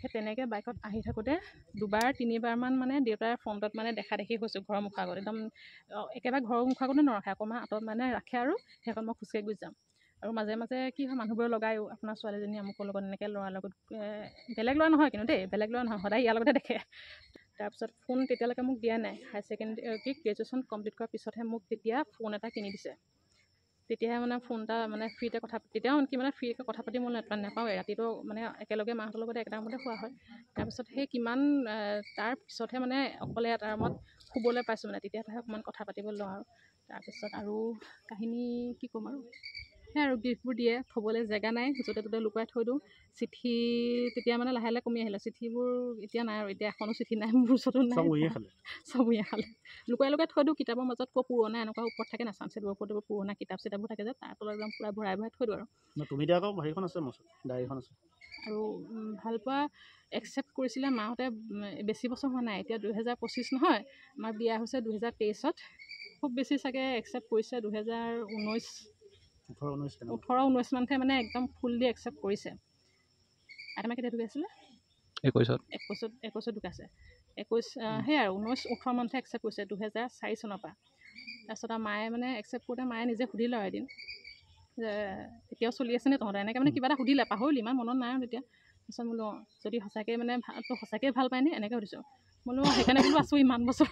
সেই তেনেকৈ বাইকত আহি থাকোঁতে দুবাৰ তিনিবাৰমান মানে দেউতাৰ ফ্ৰণ্টত মানে দেখা দেখি হৈছোঁ ঘৰৰ মুখৰ আগত একদম একেবাৰে ঘৰৰ মুখৰ আগতে নৰখে অকণমান আঁতৰত মানে ৰাখে আৰু সেইখন মই খোজকাঢ়ি গুচি যাম আৰু মাজে মাজে কি হয় মানুহবোৰে লগায়ো আপোনাৰ ছোৱালীজনী আমুকৰ লগত এনেকৈ ল'ৰাৰ লগত বেলেগ ল'ৰা নহয় কিন্তু দেই বেলেগ ল'ৰা নহয় সদায় ইয়াৰ লগতে দেখে তাৰপিছত ফোন তেতিয়ালৈকে মোক দিয়া নাই হায়াৰ ছেকেণ্ডেৰী গ্ৰেজুৱেশ্যন কমপ্লিট কৰাৰ পিছতহে মোক তেতিয়া ফোন এটা কিনি দিছে তেতিয়াহে মানে ফোন এটা মানে ফ্ৰীতে কথা তেতিয়াও কি মানে ফ্ৰীকৈ কথা পাতি মই নাপাওঁ ৰাতিটো মানে একেলগে মাহঁতৰ লগতে একেটা ৰুমতে শোৱা হয় তাৰপিছত সেই কিমান তাৰ পিছতহে মানে অকলে এটা ৰুমত শুবলৈ পাইছোঁ মানে তেতিয়াহে অকণমান কথা পাতিব লওঁ আৰু তাৰপিছত আৰু কাহিনী কি ক'ম আৰু সেই আৰু গিফ্টবোৰ দিয়ে থ'বলৈ জেগা নাই য'তে ত'তে লুকুৱাই থৈ দিওঁ চিঠি তেতিয়া মানে লাহে লাহে কমি আহিলে চিঠিবোৰ এতিয়া নাই আৰু এতিয়া এখনো চিঠি নাই মোৰ ওচৰতো নাই চব উৰিয়ে খালে লুকুৱাই লুকুৱাই থৈ দিওঁ কিতাপৰ মাজত ক'ৰ পুৰণা এনেকুৱা ওপৰত থাকে না চানচেটৰ ওপৰত পুৰণা কিতাপ চিতাপবোৰ থাকে যে তাৰ তলত একদম পূৰা ভৰাই ভৰাই থৈ দিওঁ আৰু তুমি এতিয়া আকৌ হেৰিখন আছে মোৰ ডায়েৰীখন আছে আৰু ভালপোৱা একচেপ্ট কৰিছিলে মাহঁতে বেছি বছৰ হোৱা নাই এতিয়া 2025 নহয় আমাৰ বিয়া হৈছে 2023 খুব বেছি চাগে একচেপ্ট কৰিছে 2019 মানহে মানে একদম ফুললি একচেপ্ট কৰিছে আইতামা কেতিয়া ঢুকাইছিলে 21 ঢুকাইছে 21 সেই আৰু 19-18 মানহে একচেপ্ট কৰিছে 2004 চনৰ পৰা তাৰপিছত আৰু মায়ে মানে একচেপ্ট কৰোঁতে মায়ে নিজে সুধিলে আৰু এদিন যে এতিয়াও চলি আছেনে তহঁতে এনেকৈ মানে কিবা এটা সুধিলে পাহৰিলি ইমান মনত নাই আৰু তেতিয়া তাৰপিছত বোলো যদি সঁচাকৈ মানে তই সঁচাকৈ ভাল পায়নে এনেকৈ সুধিছোঁ বোলো সেইকাৰণে বোলো আছোঁ ইমান বছৰ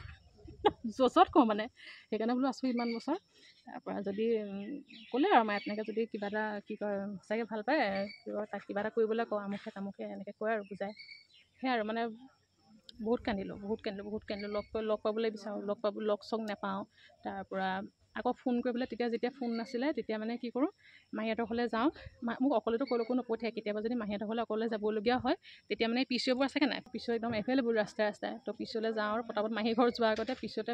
জছত কওঁ মানে সেইকাৰণে বোলো আছোঁ ইমান বছৰ তাৰপৰা যদি ক'লে আৰু মায়ে তেনেকৈ যদি কিবা এটা কি কয় সঁচাকৈ ভাল পায় তাক কিবা এটা কৰিবলৈ কওঁ আমুকে তামুকে এনেকৈ কয় আৰু বুজায় সেয়াই আৰু মানে বহুত কান্দিলোঁ লগ পাবলৈ বিচাৰোঁ লগ চগ নাপাওঁ তাৰপৰা আকৌ ফোন কৰিবলৈ যেতিয়া ফোন নাছিলে তেতিয়া মানে কি কৰোঁ মাহীহঁতৰ ঘৰলৈ যাওঁ মোক অকলেতো ক'লৈকো নপঠিয়াই কেতিয়াবা যদি মাহীহঁতৰ ঘৰলৈ অকলে যাবলগীয়া হয় তেতিয়া মানে পিচিঅ'বোৰ আছে নাই পিচিঅ' একদম এভেইলেবল ৰাস্তাই তো পিচিঅ'লৈ যাওঁ আৰু পটাপট মাহী ঘৰ যোৱাৰ আগতে পিচিঅ'তে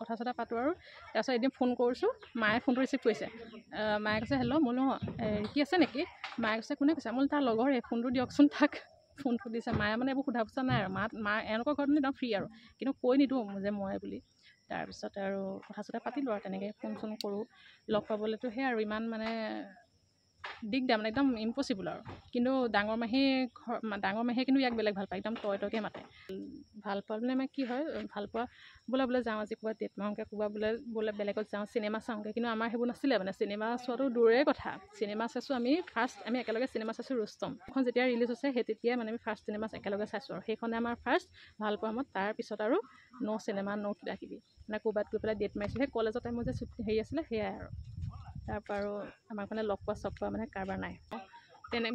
কথা চথা পাতোঁ আৰু তাৰপিছত এদিন ফোন কৰিছোঁ মায়ে ফোনটো ৰিচিভ কৰিছে মায়ে কৈছে হেল্ল' মোলো কি আছে নেকি মায়ে কৈছে কোনে কৈছে মোলো তাৰ লগৰে ফোনটো দিয়কচোন তাক ফোনটো দিছে মায়ে মানে এইবোৰ সোধা পোছা নাই আৰু মা এওঁলোকৰ ঘৰত মানে একদম ফ্ৰী আৰু কিন্তু কৈ নিদিওঁ যে মই বুলি তাৰপিছত আৰু কথা চথা পাতিলোঁ আৰু তেনেকৈ ফোন চোন কৰোঁ লগ পাবলৈতো সেই আৰু ইমান মানে দিগদাৰ মানে একদম ইম্পচিবল আৰু কিন্তু ডাঙৰ মাহীয়ে কিন্তু ইয়াক বেলেগ ভাল পায় একদম তয়কে মাতে ভাল পোৱা মানে কি হয় ভাল পোৱা বোলে যাওঁ আজি ক'ৰবাত ডেট মাৰোঁগৈ ক'ৰবাত বোলে বেলেগত যাওঁ চিনেমা চাওঁগৈ কিন্তু আমাৰ সেইবোৰ নাছিলে মানে চিনেমা চোৱাটো দূৰৰে কথা চিনেমা চাইছোঁ আমি একেলগে চিনেমা চাইছোঁ ৰুস্তম এখন যেতিয়া ৰিলিজ হৈছে সেই তেতিয়াই মানে আমি ফাৰ্ষ্ট চিনেমা একেলগে চাইছোঁ আৰু সেইখনে আমাৰ ফাৰ্ষ্ট ভাল পোৱা মত তাৰপিছত আৰু চিনেমা কিবা কিবি মানে ক'ৰবাত গৈ পেলাই ডেট মাৰিছোঁ সেই কলেজৰ টাইমত যে হেৰি আছিলে সেয়াই আৰু তাৰপৰা আৰু আমাক মানে লগ পোৱা মানে কাৰবাৰ নাই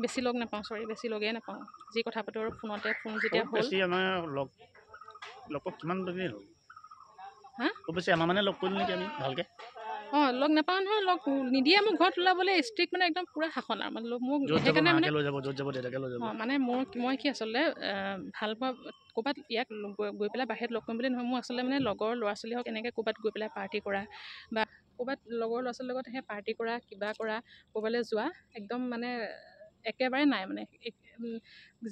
বেছি লগ নাপাওঁ বেছি লগেই নাপাওঁ যি কথা পাতোঁ আৰু ফোন যেতিয়া হ'ল কিমান দিন হ'ল হা খুব বেছি আমাৰ মানে লগ কৰিলোঁ নেকি আমি ভালকৈ লগ নাপাওঁ নহয় লগ নিদিয়ে মোক ঘৰত ওলাবলৈ ষ্ট্ৰিক্ট মানে একদম পূৰা শাসন আৰু মানে মোক সেইকাৰণে মানে লৈ যাব য'ত যাব দেউতাকে লৈ যাব মানে মই কি আচলতে ভাল পোৱা ক'ৰবাত ইয়াক গৈ পেলাই বাহিৰত লগ কৰিম বুলি নহয় মোৰ আচলতে মানে লগৰ ল'ৰা ছোৱালী হওক এনেকৈ ক'ৰবাত গৈ পেলাই পাৰ্টি কৰা বা ক'ৰবাত লগৰ ল'ৰা ছোৱালীৰ লগত সেই পাৰ্টি কৰা কিবা কৰা ক'ৰবালৈ যোৱা একদম মানে একেবাৰে নাই মানে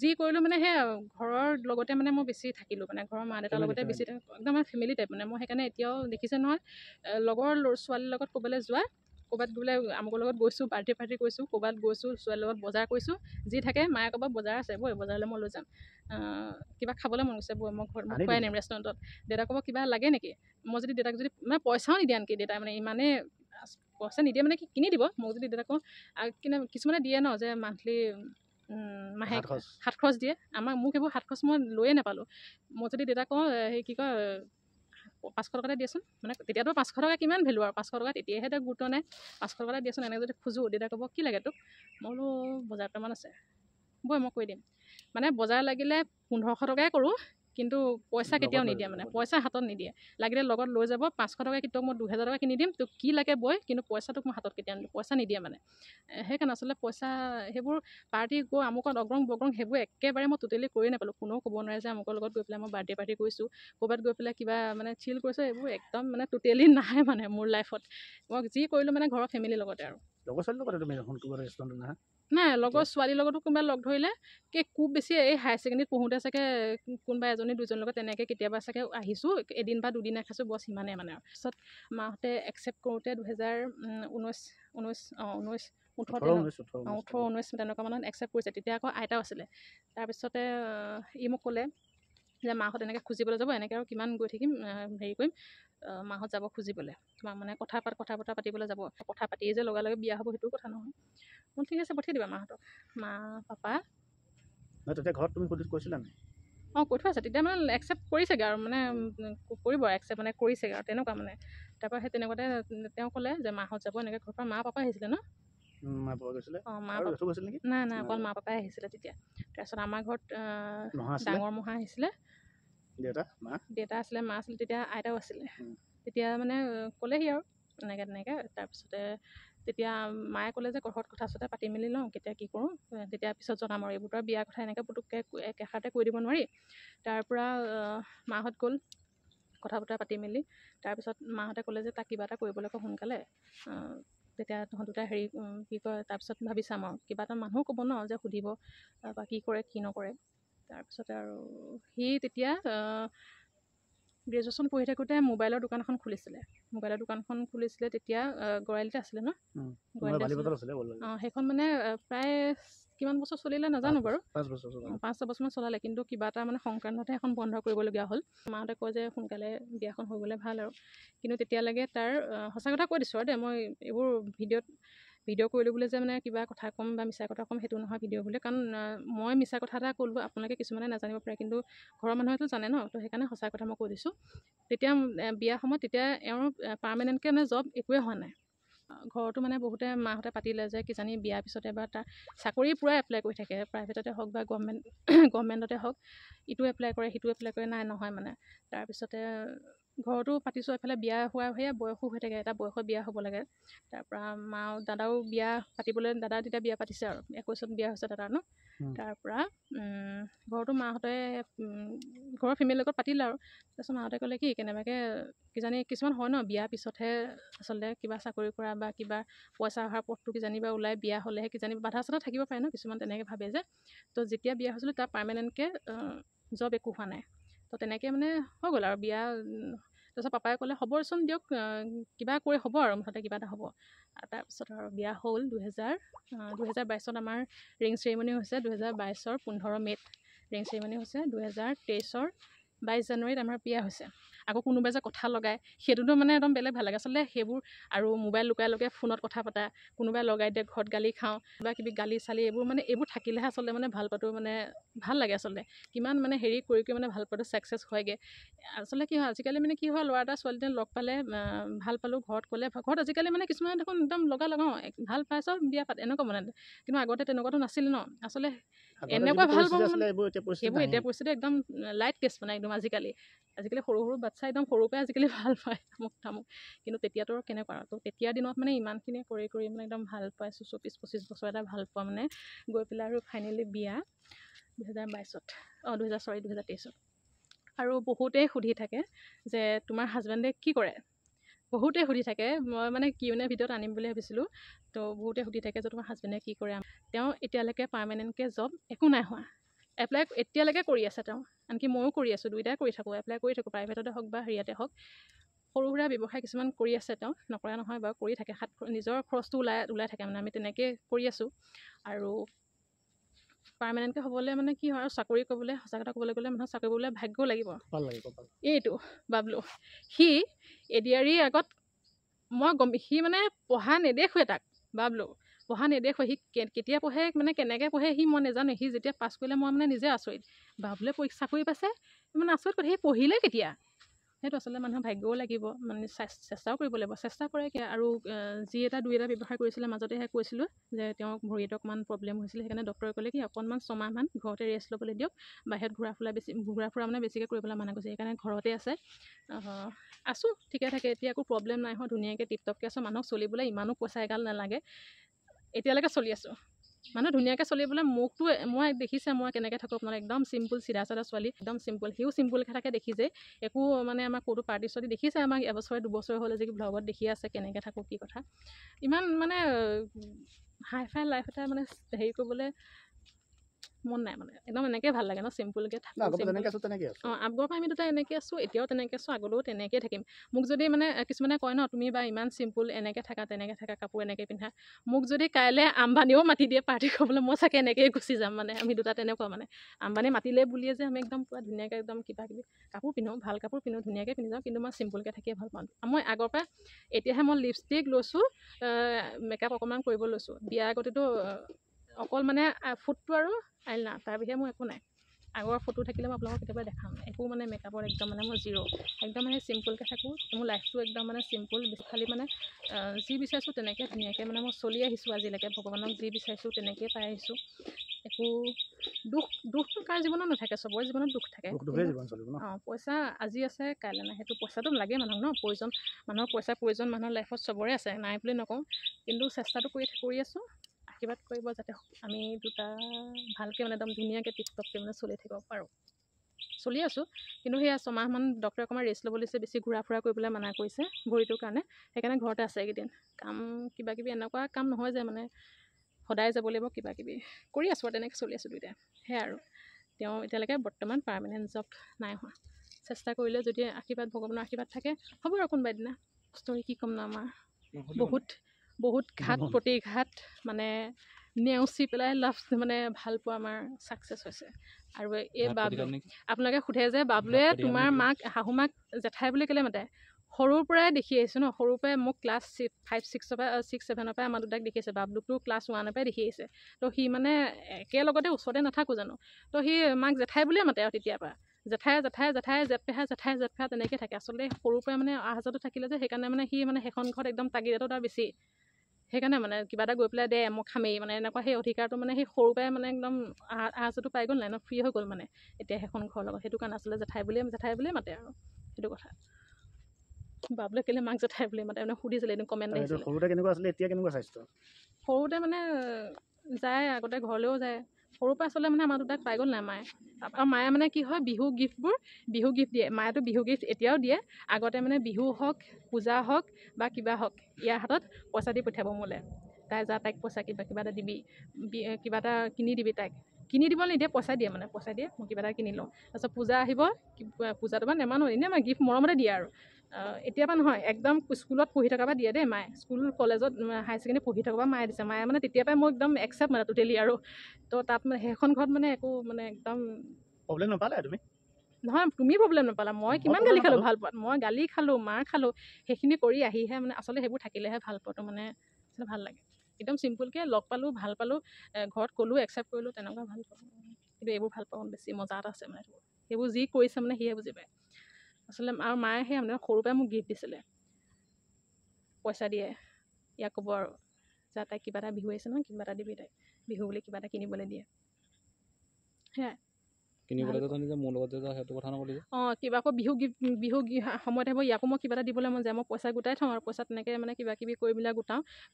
যি কৰিলোঁ মানে সেই ঘৰৰ লগতে মানে মই বেছি থাকিলোঁ মানে ঘৰৰ মা দেউতাৰ লগতে বেছি একদম মানে ফেমিলি টাইপ মানে মই সেইকাৰণে এতিয়াও দেখিছে নহয় লগৰ ছোৱালীৰ লগত ক'ৰবালৈ যোৱা ক'ৰবাত গ'লে আমুকৰ লগত গৈছোঁ পাৰ্টি কৰিছোঁ ক'ৰবাত গৈছোঁ ছোৱালীৰ লগত বজাৰ কৰিছোঁ যি থাকে মায়ে ক'ৰবাত বজাৰ আছে বৈ বজাৰলৈ মই লৈ যাম কিবা খাবলৈ মন গৈছে বৈ মই ঘৰত মোক খুৱাই আনিম ৰেষ্টুৰেণ্টত দেউতাক ক'ব কিবা লাগে নেকি মই যদি দেউতাক যদি মানে পইচাও নিদিয়ে আনকি দেউতাই মানে ইমানেই পইচা নিদিয়ে মানে কি কিনি দিব মোক যদি দেউতাক কওঁ কিছুমানে দিয়ে ন যে মান্থলি মাহে হাত খৰচ দিয়ে মোক সেইবোৰ হাত খৰচ মই লৈয়ে নাপালোঁ মই যদি দেউতাক কওঁ সেই কি কয় 500 টকাতে দিয়াচোন, মানে তেতিয়াতো 500 টকা কিমান ভেলু আৰু 500 টকা তেতিয়াহে তাক গুৰুত্ব নাই, 500 টকাতে দিয়াচোন এনেকৈ যদি খোজোঁ দেউতাই ক'ব কি লাগে তোক, মই বোলো বজাৰ কেইটামান আছে বৈ মই কৰি দিম, মানে বজাৰ লাগিলে 1500 টকাই কৰোঁ, কিন্তু পইচা কেতিয়াও নিদিয়ে, মানে পইচা হাতত নিদিয়ে, লাগিলে লগত লৈ যাব 500 টকা কি তোক মই 2000 টকা কিনি দিম, তোক কি লাগে বৈ, কিন্তু পইচাটোক মই হাতত কেতিয়াও নিদিওঁ, পইচা নিদিয়ে মানে। সেইকাৰণে আচলতে পইচা সেইবোৰ পাৰ্টি গৈ আমুকত অগ্ৰং বগ্ৰং সেইবোৰ একেবাৰে মই টোটেলি কৰি নাপালোঁ, কোনেও ক'ব নোৱাৰে যে আমুকৰ লগত গৈ পেলাই মই বাৰ্থডে পাৰ্টি কৰিছোঁ, ক'ৰবাত গৈ পেলাই কিবা মানে চিল কৰিছোঁ, এইবোৰ একদম মানে টোটেলি নাই মানে মোৰ লাইফত। মই যি কৰিলোঁ মানে ঘৰৰ ফেমিলিৰ লগতে আৰু। লগৰ ছোৱালীৰ লগতে তুমি এখন কিবা ৰেষ্টুৰেণ্ট নহয় নাই লগৰ ছোৱালীৰ লগতো কোনোবাই লগ ধৰিলে খুব বেছি এই হায়াৰ ছেকেণ্ডেৰীত পঢ়োঁতে চাগে কোনোবা এজনী দুজনীৰ লগত তেনেকৈ কেতিয়াবা চাগে আহিছোঁ, এদিন বা দুদিন খাইছোঁ, বছ সিমানেই মানে আৰু। তাৰপিছত মাহঁতে একচেপ্ট কৰোঁতে 2019 তেনেকুৱা মানত একচেপ্ট কৰিছে, তেতিয়া আকৌ আইতাও আছিলে। তাৰপিছতে ই মোক ক'লে যে মাহঁত এনেকৈ খুজিবলৈ যাব, এনেকৈ আৰু কিমান গৈ থাকিম হেৰি কৰিম, মাহঁত যাব খুজিবলৈ, তোমাক মানে কথা বতৰা পাতিবলৈ যাব, কথা পাতিয়ে যে লগে বিয়া হ'ব সেইটোও কথা নহয়। মই ঠিক আছে পঠিয়াই দিবা মাহঁতক, মা পাপা। তেতিয়া ঘৰত তুমি কৈছিলা নাই? কৈ থোৱা আছে, তেতিয়া মানে একচেপ্ট কৰিছেগৈ আৰু মানে কৰিব একচেপ্ট মানে কৰিছেগৈ আৰু তেনেকুৱা মানে। তাৰপৰা সেই তেনেকুৱাতে তেওঁ ক'লে যে মাহঁত যাব, এনেকৈ ঘৰৰ পৰা মা পাপা আহিছিলে ন? মা পাপা গৈছিলে? নাই অকল মা পাপাই আহিছিলে তেতিয়া। তাৰপিছত আমাৰ ঘৰত ডাঙৰ মহা আহিছিলে, দেউতা আছিলে, মা আছিলে, তেতিয়া আইতাও আছিলে। তেতিয়া মানে ক'লেহি আৰু তেনেকৈ। তাৰপিছতে তেতিয়া মায়ে ক'লে যে ঘৰত কথা চথা পাতি মেলি লওঁ, কেতিয়া কি কৰোঁ তেতিয়া পিছত জনাম আৰু, এইবোৰ বিয়াৰ কথা এনেকৈ পুটুককৈ একেষাৰতে কৈ দিব নোৱাৰি। তাৰপৰা মাহঁত গ'ল কথা বতৰা পাতি মেলি, তাৰপিছত মাহঁতে ক'লে যে তাক কিবা এটা কৰিবলৈ কওঁ সোনকালে, তেতিয়া তহঁত দুটাই হেৰি কি কয়, তাৰপিছত ভাবি চাম আৰু কিবা এটা মানুহো ক'ব ন যে সুধিব বা কি কৰে কি নকৰে। তাৰপিছতে আৰু সি তেতিয়া গ্ৰেজুৱেশ্যন পঢ়ি থাকোঁতে মোবাইলৰ দোকান এখন খুলিছিলে, তেতিয়া গড়আলিতে আছিলে ন? সেইখন মানে প্ৰায় কিমান বছৰ চলিলে নাজানো বাৰু, 5 বছৰমান চলালে, কিন্তু কিবা এটা মানে সংক্ৰান্ততে এখন বন্ধ কৰিবলগীয়া হ'ল। মাহঁতে কয় যে সোনকালে বিয়াখন হৈ গ'লে ভাল আৰু, কিন্তু তেতিয়ালৈকে তাৰ সঁচা কথা কৈ দিছোঁ আৰু দেই, মই এইবোৰ ভিডিঅ' কৰিলোঁ বুলি যে মানে কিবা কথা ক'ম বা মিছা কথা ক'ম সেইটো নহয় ভিডিঅ' বুলি, কাৰণ মই মিছা কথা এটা ক'লোঁ আপোনালোকে কিছুমানে নাজানিব পাৰে, কিন্তু ঘৰৰ মানুহেতো জানে ন, তো সেইকাৰণে সঁচা কথা মই কৈ দিছোঁ। তেতিয়া বিয়া সময়ত তেতিয়া এওঁৰ পাৰ্মানেণ্টকৈ মানে জব একোৱে হোৱা নাই। ঘৰতো মানে বহুতে মাহঁতে পাতিলে যে কিজানি বিয়াৰ পিছতে বা তাৰ চাকৰি পূৰা এপ্লাই কৰি থাকে, প্ৰাইভেটতে হওক বা গভৰ্ণমেণ্টতে হওক, ইটো এপ্লাই কৰে সিটো এপ্লাই কৰে, নাই নহয় মানে। তাৰপিছতে ঘৰতো পাতিছোঁ, এফালে বিয়া হোৱা সেয়া বয়সো হৈ থাকে, এটা বয়সত বিয়া হ'ব লাগে। তাৰপৰা মা দাদাও বিয়া পাতিবলৈ, দাদা তেতিয়া বিয়া পাতিছে আৰু 21ত বিয়া হৈছে দাদাৰ ন। তাৰপৰা ঘৰতো মাহঁতে ঘৰৰ ফেমিলিৰ লগত পাতিলে আৰু। তাৰপিছত মাহঁতে ক'লে কি কেনেবাকৈ কিজানি কিছুমান হয় ন, বিয়াৰ পিছতহে আচলতে কিবা চাকৰি কৰা বা কিবা পইচা অহাৰ পথটো কিজানি বা ওলাই, বিয়া হ'লেহে কিজানি বাধা চাধা থাকিব পাৰে ন, কিছুমান তেনেকৈ ভাবে যে। তো যেতিয়া বিয়া হৈছিলোঁ তাৰ পাৰ্মানেণ্টকৈ জব একো হোৱা নাই, তো তেনেকৈ মানে হৈ গ'ল আৰু বিয়া। তাৰপিছত পাপাই ক'লে হ'বচোন দিয়ক, কিবা কৰি হ'ব আৰু মুঠতে কিবা এটা হ'ব। তাৰপিছত আৰু বিয়া হ'ল 2022ত আমাৰ ৰিং চেৰিমনি হৈছে, 2022ৰ 15 মে'ত ৰিং চেৰিমনি হৈছে, 2023ৰ 22 জানুৱাৰীত আমাৰ বিয়া হৈছে। আকৌ কোনোবাই যে কথা লগায় সেইটোতো মানে একদম বেলেগ ভাল লাগে আচলতে সেইবোৰ, আৰু মোবাইল লুকাই ফোনত কথা পতা, কোনোবাই লগাই দিয়ে ঘৰত গালি খাওঁ, কিবা কিবি গালি চালি, এইবোৰ থাকিলেহে আচলতে মানে ভাল পোৱাটো মানে ভাল লাগে আচলতে, কিমান মানে হেৰি কৰি মানে ভাল পোৱাটো ছাকচেছ হয়গৈ। আচলতে কি হয় আজিকালি মানে কি হয়, ল'ৰা এটা ছোৱালীজনী লগ পালে ভাল পালোঁ, ঘৰত ক'লে, ঘৰত আজিকালি মানে কিছুমান দেখোন একদম লগাওঁ ভাল পাইছ বিয়া পাত এনেকুৱা মানে, কিন্তু আগতে তেনেকুৱাতো নাছিল ন। আচলতে এনেকুৱা ভাল পাব মানে সেইবোৰ এতিয়া পৰিস্থিতি একদম লাইট কেছ মানে একদম। আজিকালি সৰু বাচ্ছা একদম সৰুৰ পৰাই আজিকালি ভাল পায় তামুক, কিন্তু তেতিয়াতো কেনেকুৱা আৰু, তো তেতিয়াৰ দিনত মানে ইমানখিনি কৰি মানে একদম ভাল পাইছোঁ, 24-25 বছৰ এটা ভাল পোৱা মানে গৈ পেলাই আৰু ফাইনেলি বিয়া 2023ত। আৰু বহুতেই সুধি থাকে যে তোমাৰ হাজবেণ্ডে কি কৰে, বহুতেই সুধি থাকে। মই মানে Q&A ভিডিঅ'ত আনিম বুলি ভাবিছিলোঁ, তো বহুতে সুধি থাকে যে তোমাৰ হাজবেণ্ডে কি কৰে। তেওঁ এতিয়ালৈকে পাৰ্মানেণ্টকৈ জব একো নাই হোৱা, এপ্লাই এতিয়ালৈকে কৰি আছে তেওঁ, আনকি ময়ো কৰি আছোঁ, দুয়োটাই কৰি থাকোঁ, এপ্লাই কৰি থাকোঁ, প্ৰাইভেটতে হওক বা হেৰিয়াতে hওক। সৰু সুৰা ব্যৱসায় কিছুমান কৰি আছে তেওঁ, নকৰা নহয় বাৰু, কৰি থাকে, নিজৰ খৰচটো ওলাই থাকে মানে, আমি তেনেকৈ কৰি আছোঁ। আৰু পাৰ্মানেণ্টকৈ হ'বলৈ মানে কি হয়, আৰু চাকৰি কৰিবলৈ সঁচা কথা ক'বলৈ গ'লে মানুহৰ চাকৰি কৰিবলৈ ভাগ্যও লাগিব। এইটো বাবলু সি এডিআৰিৰ আগত সি মানে পঢ়া নেদেখোৱে, তাক বাবলু পঢ়া নেদেখোৱে, সি কেতিয়া পঢ়ে মানে কেনেকৈ পঢ়ে সি মই নাজানো। সি যেতিয়া পাছ কৰিলে মই মানে নিজে আচৰিত, বাবলুৱে চাকৰি পাইছে, মানে আচৰিত কথা, সি পঢ়িলে কেতিয়া, সেইটো আচলতে মানুহৰ ভাগ্যও লাগিব, মানে চেষ্টাও কৰিব লাগিব। চেষ্টা কৰে কি আৰু যি এটা দুই এটা ব্যৱহাৰ কৰিছিলে মাজতেহে কৈছিলোঁ যে তেওঁক ভৰিত অকণমান প্ৰব্লেম হৈছিলে, সেইকাৰণে ডক্টৰে ক'লে কি অকণমান 6 মাহমান ঘৰতে ৰেষ্ট ল'বলৈ দিয়ক, বাহিৰত ঘূৰা ফুৰা মানে বেছিকৈ কৰিবলৈ মানা কৰিছে, সেইকাৰণে ঘৰতে আছে। আছোঁ ঠিকে থাকে, এতিয়া একো প্ৰব্লেম নাই হোৱা, ধুনীয়াকৈ টিপটপকৈ আছোঁ। মানুহক চলিবলৈ ইমানো পইচা এগাল নালাগে, এতিয়ালৈকে চলি আছোঁ। মানুহ ধুনীয়াকৈ চলিবলৈ মোকতো মই দেখিছে মই কেনেকৈ থাকোঁ, আপোনালোকে একদম চিম্পুল চিধা চাধা ছোৱালী, একদম চিম্পুল। সিও চিম্পুলকৈ থাকে দেখিছে, একো মানে আমাৰ ক'তো পাৰ্টি চাৰ্টি দেখিছে আমাক এবছৰে দুবছৰ হ'লে যে ব্লগত দেখি আছে কেনেকৈ থাকোঁ কি কথা। ইমান মানে হাই ফাই লাইফ এটা মানে হেৰি কৰিবলৈ মন নাই, মানে একদম এনেকৈ ভাল লাগে ন, চিম্পুলকৈ থাকোঁ। আগৰ পৰা আমি দুটা এনেকৈ আছোঁ, এতিয়াও তেনেকৈ আছোঁ, আগলৈও তেনেকৈ থাকিম। মোক যদি মানে কিছুমানে কয় ন তুমি বা ইমান চিম্পুল, এনেকৈ থাকা তেনেকৈ থাকা, কাপোৰ এনেকৈ পিন্ধা, মোক যদি কাইলৈ আম্বানীও মাতি দিয়ে পাৰ্টি কৰিবলৈ, মই চাগে এনেকৈয়ে গুচি যাম। মানে আমি দুটা তেনেকুৱা, মানে আম্বানী মাতিলে বুলিয়ে যে আমি একদম পূৰা ধুনীয়াকৈ একদম কিবা কিবি কাপোৰ পিন্ধোঁ, ভাল কাপোৰ পিন্ধোঁ, ধুনীয়াকৈ পিন্ধি যাওঁ, কিন্তু মই চিম্পুলকৈ থাকিয়ে ভাল পাওঁ। মই আগৰ পৰা এতিয়াহে মই লিপষ্টিক লৈছোঁ, মেকআপ অকণমান কৰিব লৈছোঁ। বিয়াৰ আগতেতো অকল মানে ফুটটো আৰু আইলাইনাৰ, তাৰ বাহিৰে মোৰ একো নাই। আগৰ ফটো থাকিলে মই আপোনালোকক কেতিয়াবা দেখাম, একো মানে মেকআপৰ একদম মানে মই জিৰ', একদম মানে চিম্পুলকৈ থাকোঁ। মোৰ লাইফটো একদম মানে চিম্পুল, খালি মানে যি বিচাৰিছোঁ তেনেকৈ ধুনীয়াকৈ মানে মই চলি আহিছোঁ আজিলৈকে। ভগৱানক যি বিচাৰিছোঁ তেনেকৈয়ে পাই আহিছোঁ। একো দুখটো কাৰ জীৱনত নাথাকে, চবৰে জীৱনত দুখ থাকে। পইচা আজি আছে কাইলৈ নাই, সেইটো পইচাটো লাগে মানুহক ন, প্ৰয়োজন মানুহৰ পইচাৰ প্ৰয়োজন মানুহৰ লাইফত চবৰে আছে, নাই বুলি নকওঁ, কিন্তু চেষ্টাটো কৰি আছোঁ। আশীৰ্বাদ কৰিব যাতে আমি দুটা ভালকৈ মানে একদম ধুনীয়াকৈ টিপটপকৈ মানে চলি থাকিব পাৰোঁ। চলি আছোঁ, কিন্তু সেয়া 6 মাহমান ডক্টৰে অকণমান ৰেষ্ট ল'ব দিছে, বেছি ঘূৰা ফুৰা কৰিবলৈ মানা কৰিছে ভৰিটোৰ কাৰণে, সেইকাৰণে ঘৰতে আছে এইকেইদিন। কাম কিবা কিবি এনেকুৱা কাম নহয় যে মানে সদায় যাব লাগিব, কিবা কিবি কৰি আছোঁ আৰু তেনেকৈ চলি আছোঁ দুইটাই। সেয়াই আৰু তেওঁ এতিয়ালৈকে বৰ্তমান পাৰ্মানেণ্ট জব নাই হোৱা। চেষ্টা কৰিলে যদি ভগৱানৰ আশীৰ্বাদ থাকে হ'ব আৰু কোনোবা দিনা। ষ্টৰি কি ক'ম ন, আমাৰ বহুত ঘাট প্ৰতিঘাত মানে নেওচি পেলাই মানে ভাল পোৱা আমাৰ ছাকচেছ হৈছে। আৰু এই বাবলু, আপোনালোকে সোধে যে বাবলুৱে তোমাৰ মাক শাহু মাক জেঠাই বুলি কেলৈ মাতে, সৰুৰ পৰাই দেখি আহিছোঁ ন, সৰুৰ পৰাই মোক ক্লাছ 5, 6 7ৰ পৰাই আমাৰ দুটাক দেখি আছে। বাবলুকটো ক্লাছ 1ৰ পৰাই দেখি আহিছে, তো সি মানে একেলগতে ওচৰতে নাথাকোঁ জানো, তো সি মাক জেঠাই বুলিয়ে মাতে আৰু তেতিয়াৰ পৰা। জেঠাই জেঠপেহা তেনেকৈ থাকে। আচলতে সৰুৰ পৰাই মানে আহাজাটো থাকিলে যে, সেইকাৰণে মানে সি মানে সেইখন ঘৰত একদম তাগিদাটো তাৰ বেছি। সেইকাৰণে মানে কিবা এটা গৈ পেলাই দে মই খামেই, মানে এনেকুৱা সেই অধিকাৰটো মানে সেই সৰুৰ পৰাই মানে একদম আহাজাটো পাই গ'ল নাই ন, ফ্ৰী হৈ গ'ল মানে এতিয়া সেইখন ঘৰৰ লগত। সেইটো কাৰণে আচলতে জেঠাই বুলিয়ে মাতে আৰু সেইটো কথা। বাবলুৱে কেলৈ মাক জেঠাই বুলি মাতে মানে সুধিছিলে, এদিন কমেণ্ট আহিছিলে। সৰুতে কেনেকুৱা আছিলে, এতিয়া কেনেকুৱা স্বাস্থ্য? সৰুতে মানে যায়, আগতে ঘৰলৈও যায়। সৰুৰ পৰা আচলতে মানে আমাৰ দুটাক পাই গ'ল নাই মায়ে। আৰু মায়ে মানে কি হয়, বিহু গিফ্ট দিয়ে। মায়েতো বিহু গিফ্ট এতিয়াও দিয়ে, আগতে মানে বিহু হওক, পূজা হওক বা কিবা হওক, ইয়াৰ হাতত পইচা দি পঠিয়াব মোলৈ। তাইক পইচা কিবা এটা দিবি, কিবা এটা কিনি দিবি তাইক। কিনি দিব নিদিয়ে, পইচা দিয়ে, মানে পইচা দিয়ে, মই কিবা এটা কিনি লওঁ। তাৰপিছত পূজা আহিব, পূজাটো মানে নেমানো, এনেই মানে গিফ্ট মৰমতে দিয়ে আৰু। এতিয়াৰ পৰা নহয়, একদম স্কুলত পঢ়ি থকাৰ পৰা দিয়ে দেই মায়ে। স্কুল কলেজত হায়াৰ ছেকেণ্ডেৰী পঢ়ি থকাৰ পৰা মায়ে দিছে। মায়ে মানে তেতিয়াৰ পৰাই মই একদম একচেপ্ট মানে টোটেলি আৰু। তো তাত মানে সেইখন ঘৰত মানে একো মানে একদম প্ৰব্লেম নাপালা তুমি? নহয়, তুমি প্ৰব্লেম নাপালা। মই কিমান গালি খালোঁ ভাল পোৱাত, মই গালি খালোঁ, মাৰ খালোঁ, সেইখিনি কৰি আহিহে মানে আচলতে সেইবোৰ থাকিলেহে ভাল পোৱাটো মানে আচলতে ভাল লাগে। একদম চিম্পুলকৈ লগ পালোঁ, ভাল পালোঁ, ঘৰত ক'লোঁ, একচেপ্ট কৰিলোঁ, তেনেকুৱা ভাল পাওঁ। কিন্তু এইবোৰ ভাল পাওঁ বেছি মজা এটা আছে মানে, সেইবোৰ যি কৰিছে মানে সিহে বুজি পায় আচলতে। আৰু মায়ে সেই মানে সৰুৰ পৰাই মোক গিফ্ট দিছিলে, পইচা দিয়ে, ইয়াক ক'ব আৰু যা তাইক কিবা এটা বিহু আহিছে নহয়, কিবা এটা দিবি, তাইক বিহু বুলি কিবা এটা কিনিবলৈ দিয়ে। সেয়াই মোৰ লগত সেইটো কথা নকলি। কিবা আকৌ বিহু সময়ত আহিব, ইয়াকো মই কিবা এটা দিবলৈ মন যায়, মই পইচা গোটাই থওঁ আৰু পইচা তেনেকৈ মানে কিবা কিবি কৰি পেলাই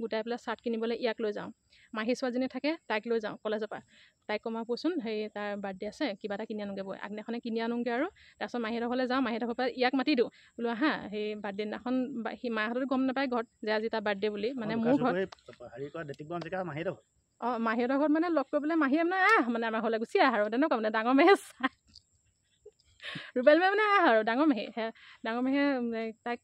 গোটাই পেলাই চাৰ্ট কিনিবলৈ ইয়াক লৈ যাওঁ। মাহী ছোৱালীজনী থাকে, তাইক লৈ যাওঁ কলেজৰ পৰা। তাইক কমাৰ পৰচোন সেই তাৰ বাৰ্থডে আছে, কিবা এটা কিনি আনোগৈ, আগদিনাখনে কিনি আনোগৈ আৰু তাৰপিছত মাহীহঁতৰ ঘৰলৈ যাওঁ, মাহীহঁতৰ ঘৰৰ পৰা ইয়াক মাতি দিওঁ, বোলো হা সেই বাৰ্থডে দিনাখন সি মাহঁতেতো গম নাপায় ঘৰত যে আজি তাৰ বাৰ্থডে বুলি, মানে মোৰ ঘৰত মাহীহঁতৰ ঘৰত মানে লগ কৰিবলৈ মাহীয়ে মানে আমাৰ ঘৰলৈ গুচি আহ আৰু তেনেকুৱা মানে ডাঙৰ মেহে ৰূপালী মাহে মানে আৰু ডাঙৰ মেহে তাইক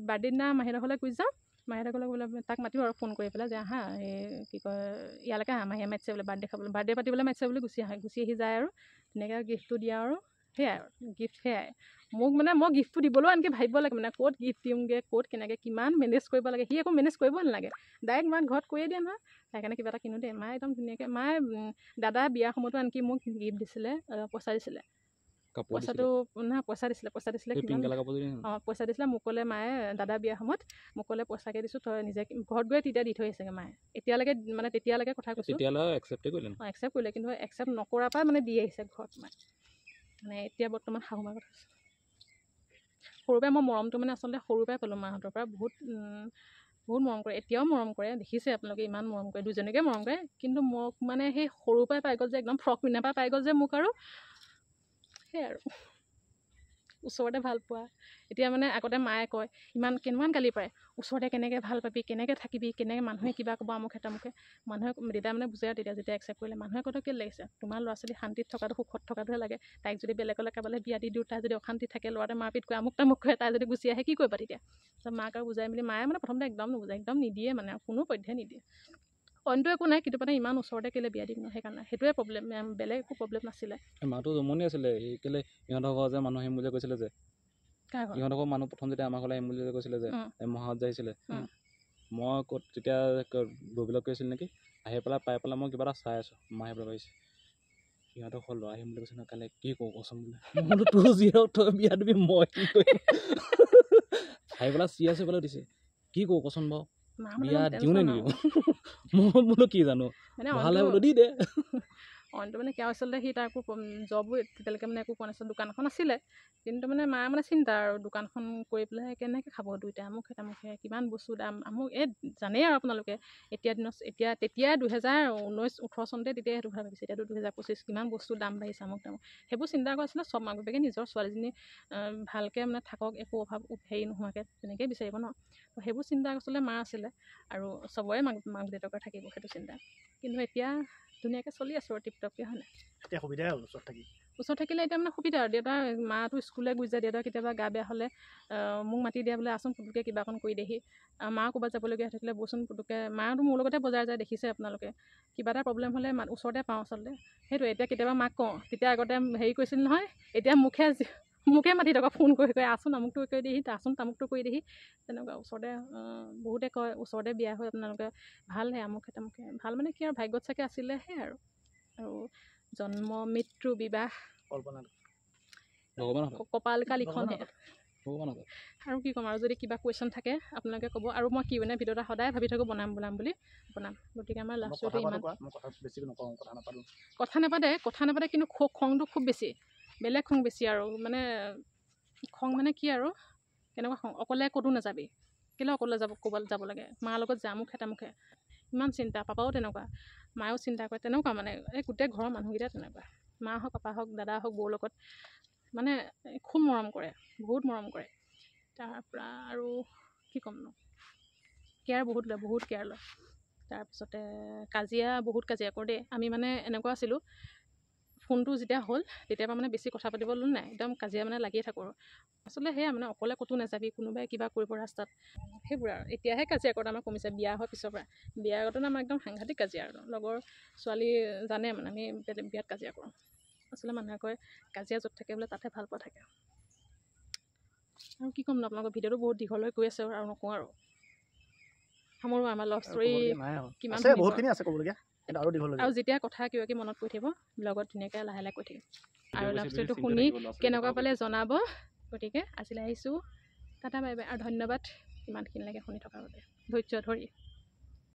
বাৰ্থডে দিনা মাহীহঁতৰ ঘৰলৈ গুচি যাওঁ। মাহীহঁতৰ ঘৰলৈ গ'লে তাক মাতিব আৰু ফোন কৰি পেলাই যে আহা এই কি কয় ইয়ালৈকে আহা, মাহীয়ে মাতিছে বোলে বাৰ্থডে খাবলৈ, বাৰ্থডে পাতিবলৈ মাতিছে বুলি গুচি আহি যায় আৰু তেনেকৈ গিফ্টটো দিয়া আৰু সেয়াই আৰু গিফ্ট সেয়াই মোক মানে মই গিফ্টটো দিবলৈও আনকি ভাবিব লাগে, মানে ক'ত গিফ্ট দিওঁগৈ, ক'ত কেনেকৈ কিমান মেনেজ কৰিব লাগে, সি একো মেনেজ কৰিব নালাগে, ডাইৰেক্ট মাক ঘৰত কৈয়ে দিয়ে নহয়। সেইকাৰণে কিবা এটা কিনো দেই, মায়ে একদম ধুনীয়াকৈ, মায়ে দাদা বিয়াৰ সময়তো আনকি মোক গিফ্ট দিছিলে, পইচা দিছিলে। কাপোৰ পইচাটো নহয় পইচা দিছিলে এই কিমান পিংক কালাৰ কাপোৰ যদি পইচা দিছিলে মোক ক'লে মায়ে দাদা বিয়াৰ সময়ত মোক ক'লে পইচাকে দিছোঁ তই নিজে ঘৰত গৈ তেতিয়া দি থৈ আহিছেগৈ মায়ে এতিয়ালৈকে মানে তেতিয়ালৈকে কথা কৈছোঁ তেতিয়ালৈ একচেপ্টে কৰিলে একচেপ্ট কৰিলে কিন্তু একচেপ্ট নকৰাৰ পৰা মানে দি আহিছে ঘৰত মানে এতিয়া বৰ্তমান শাহু মাৰ কথা কৈছোঁ সৰুৰ পৰাই মই মৰমটো মানে আচলতে সৰুৰ পৰাই পালোঁ মাহঁতৰ পৰা বহুত মৰম কৰে এতিয়াও মৰম কৰে দেখিছে আপোনালোকে ইমান মৰম কৰে দুজনীকে মৰম কৰে কিন্তু মোক মানে সেই সৰুৰ পৰাই পাই গ'ল যে একদম ফ্ৰক পিন্ধাৰ পৰা পাই গ'ল যে মোক আৰু সেই আৰু ওচৰতে ভাল পোৱা এতিয়া মানে আগতে মায়ে কয় কিমান গালি পাৰে ওচৰতে কেনেকৈ ভাল পাবি কেনেকৈ থাকিবি কেনেকৈ মানুহে কিবা ক'ব আমুকে তামুকে মানুহে দেউতাই মানে বুজাই তেতিয়া যেতিয়া একচেপ্ট কৰিলে মানুহে কওঁতে কেলৈ লাগিছে তোমাৰ ল'ৰা ছোৱালী শান্তিত থকাটো সুখত থকাটোহে লাগে তাইক যদি বেলেগলৈ কাৰোবালৈ বিয়া দি দিওঁ তাই যদি অশান্তি থাকে ল'ৰাটোৱে মাৰপিট কৰে আমুক তামুক কৰে তাই যদি গুচি আহে কি কৰিবা তেতিয়া তাৰপিছত মাক আৰু বুজাই মেলি মায়ে মানে প্ৰথমতে একদম নুবুজায় একদম নিদিয়ে মানে কোনো পধ্যে নিদিয়ে অইনটো একো নাই কিন্তু মানে ইমান ওচৰতে কেলৈ বিয়া দিম ন সেইকাৰণে সেইটোৱে প্ৰব্লেম বেলেগ একো প্ৰব্লেম নাছিলে মাতো জমনি আছিলে কেলৈ ইহঁতৰ ঘৰ যে মানুহ আহিম বুলি কৈছিলে যে ইহঁতৰ ঘৰ মানুহ প্ৰথম যেতিয়া আমাৰ ঘৰলৈ আহিম বুলি কৈছিলে যে মহাত যে আহিছিলে মই ক'ত তেতিয়া ববিলক কৈছিলোঁ নেকি আহি পেলাই পাই পেলাই মই কিবা এটা চাই আছোঁ মা আহি পেলাই পাৰিছে সিহঁতৰ ঘৰ ল'ৰা আহিম বুলি কৈছে নহয় কাইলৈ কি কওঁ কচোন বোলে মই তোৰ যি হওক তই বিয়া দিবি মই কি কৰিম আহি পেলাই চিৰিয়াছ হৈ পেলাই দিছে কি কওঁ কচোন বাৰু বিয়া দিওঁ নে নিদিওঁ মই বোলো কি জানো ভালে বোলো দি দে অইনটো মানে কিয় আচলতে সি তাৰ একো জবো তেতিয়ালৈকে মানে একো কোৱা নাছিল দোকানখন আছিলে কিন্তু মানে মায়ে মানে চিন্তা আৰু দোকানখন কৰি পেলাই কেনেকৈ খাব দুইটা আমুকে তামুকে কিমান বস্তু দাম আমুক জানেই আৰু আপোনালোকে তেতিয়া 2019-18 চনতে তেতিয়া সেইটো কথা ভাবিছে এতিয়াতো 2025 কিমান বস্তু দাম বাঢ়িছে আমুক তামুক সেইবোৰ চিন্তা কৰিছিলে চব মাক বাপেকে নিজৰ ছোৱালীজনী ভালকৈ মানে থাকক একো অভাৱ হেৰি নোহোৱাকৈ তেনেকৈয়ে বিচাৰিব ন তো সেইবোৰ চিন্তা আচলতে মা আছিলে আৰু চবৰে মাক দেউতাকৰ থাকিব সেইটো চিন্তা কিন্তু এতিয়া ধুনীয়াকৈ চলি আছোঁ আৰু টিপটপকৈ হয় নাই এতিয়া সুবিধাই হ'ল ওচৰত থাকিলে এতিয়া মানে সুবিধা আৰু দেউতা মাটো স্কুললৈ গুচি যায় দেউতা কেতিয়াবা গা বেয়া হ'লে মোক মাতি দিয়া বোলে আচোন পুটুকৈ কিবা অকণ কৰি দেহি মা ক'ৰবাত যাবলগীয়া থাকিলে বচোন পুটুকৈ মাটো মোৰ লগতে বজাৰ যায় দেখিছে আপোনালোকে কিবা এটা প্ৰব্লেম হ'লে ওচৰতে পাওঁ আচলতে সেইটোৱে এতিয়া কেতিয়াবা মাক কওঁ তেতিয়া আগতে হেৰি কৰিছিল নহয় এতিয়া মোকে মাতি থকা ফোন কৰি আচোন আমুকটো কৰি দিহি আচোন তামুকটো কৰি দিহি তেনেকুৱা ওচৰতে বহুতে কয় ওচৰতে বিয়া হৈ আপোনালোকে ভালহে আমুকে তামুকে ভাল মানে কি আৰু ভাগ্যত চাগে আছিলেহে আৰু জন্ম মৃত্যু বিবাহ কপাল লিখনহে আৰু কি ক'ম আৰু যদি কিবা কুৱেশ্যন থাকে আপোনালোকে ক'ব আৰু মই কি মানে ভিডিঅ' এটা সদায় ভাবি থাকোঁ বনাম গতিকে আমাৰ লাভ ষ্টৰিটো ইমান কথা নাপাতে কিন্তু খংটো খুব বেছি বেলেগ খং বেছি আৰু মানে খং মানে কি আৰু কেনেকুৱা খং অকলে ক'তো নাযাবি কেলৈ অকলে যাব লাগে মাৰ লগত যাম মুখে ইমান চিন্তা পাপাও তেনেকুৱা মায়েও চিন্তা কৰে তেনেকুৱা মানে এই গোটেই ঘৰৰ মানুহকেইটা তেনেকুৱা মা হওক পাপা হওক দাদা হওক বৌৰ লগত মানে খুব মৰম কৰে বহুত মৰম কৰে তাৰপৰা আৰু কি ক'মনো কেয়াৰ বহুত কেয়াৰ লয় তাৰপিছতে বহুত কাজিয়া কৰোঁ দেই আমি মানে এনেকুৱা আছিলোঁ ফোনটো যেতিয়া হ'ল তেতিয়াৰ পৰা মানে বেছি কথা পাতিবলৈ নাই একদম কাজিয়া মানে লাগিয়ে থাকোঁ আৰু আচলতে সেয়া মানে অকলে ক'তো নাযাবি কোনোবাই কিবা কৰিব ৰাস্তাত সেইবোৰ আৰু এতিয়াহে কাজিয়া কৰাটো আমাৰ কমিছে বিয়া হোৱাৰ পিছৰ পৰা বিয়াৰ আগতে আমাৰ একদম সাংঘাতিক কাজিয়া আৰু লগৰ ছোৱালী জানে মানে আমি বিয়াত কাজিয়া কৰোঁ আচলতে মানুহে কয় কাজিয়া য'ত থাকে বোলে তাতহে ভাল পোৱা থাকে আৰু কি ক'ম ন আপোনালোকৰ ভিডিঅ'টো বহুত দীঘলৈ গৈ আছে আৰু নকওঁ আৰু সামৰো আমাৰ লাভ ষ্টৰী কিমান আৰু যেতিয়া কথা কিবা মনত পৰি থাকিব ব্লগত ধুনীয়াকৈ লাহে লাহে কৈ থাকিম আৰু লাভ ষ্টৰীটো শুনি কেনেকুৱা পালে জনাব গতিকে আজিলৈ আহিছোঁ টাটা বাই বাই আৰু ধন্যবাদ ইমানখিনিলৈকে শুনি থকাৰ বাবে ধৈৰ্য ধৰি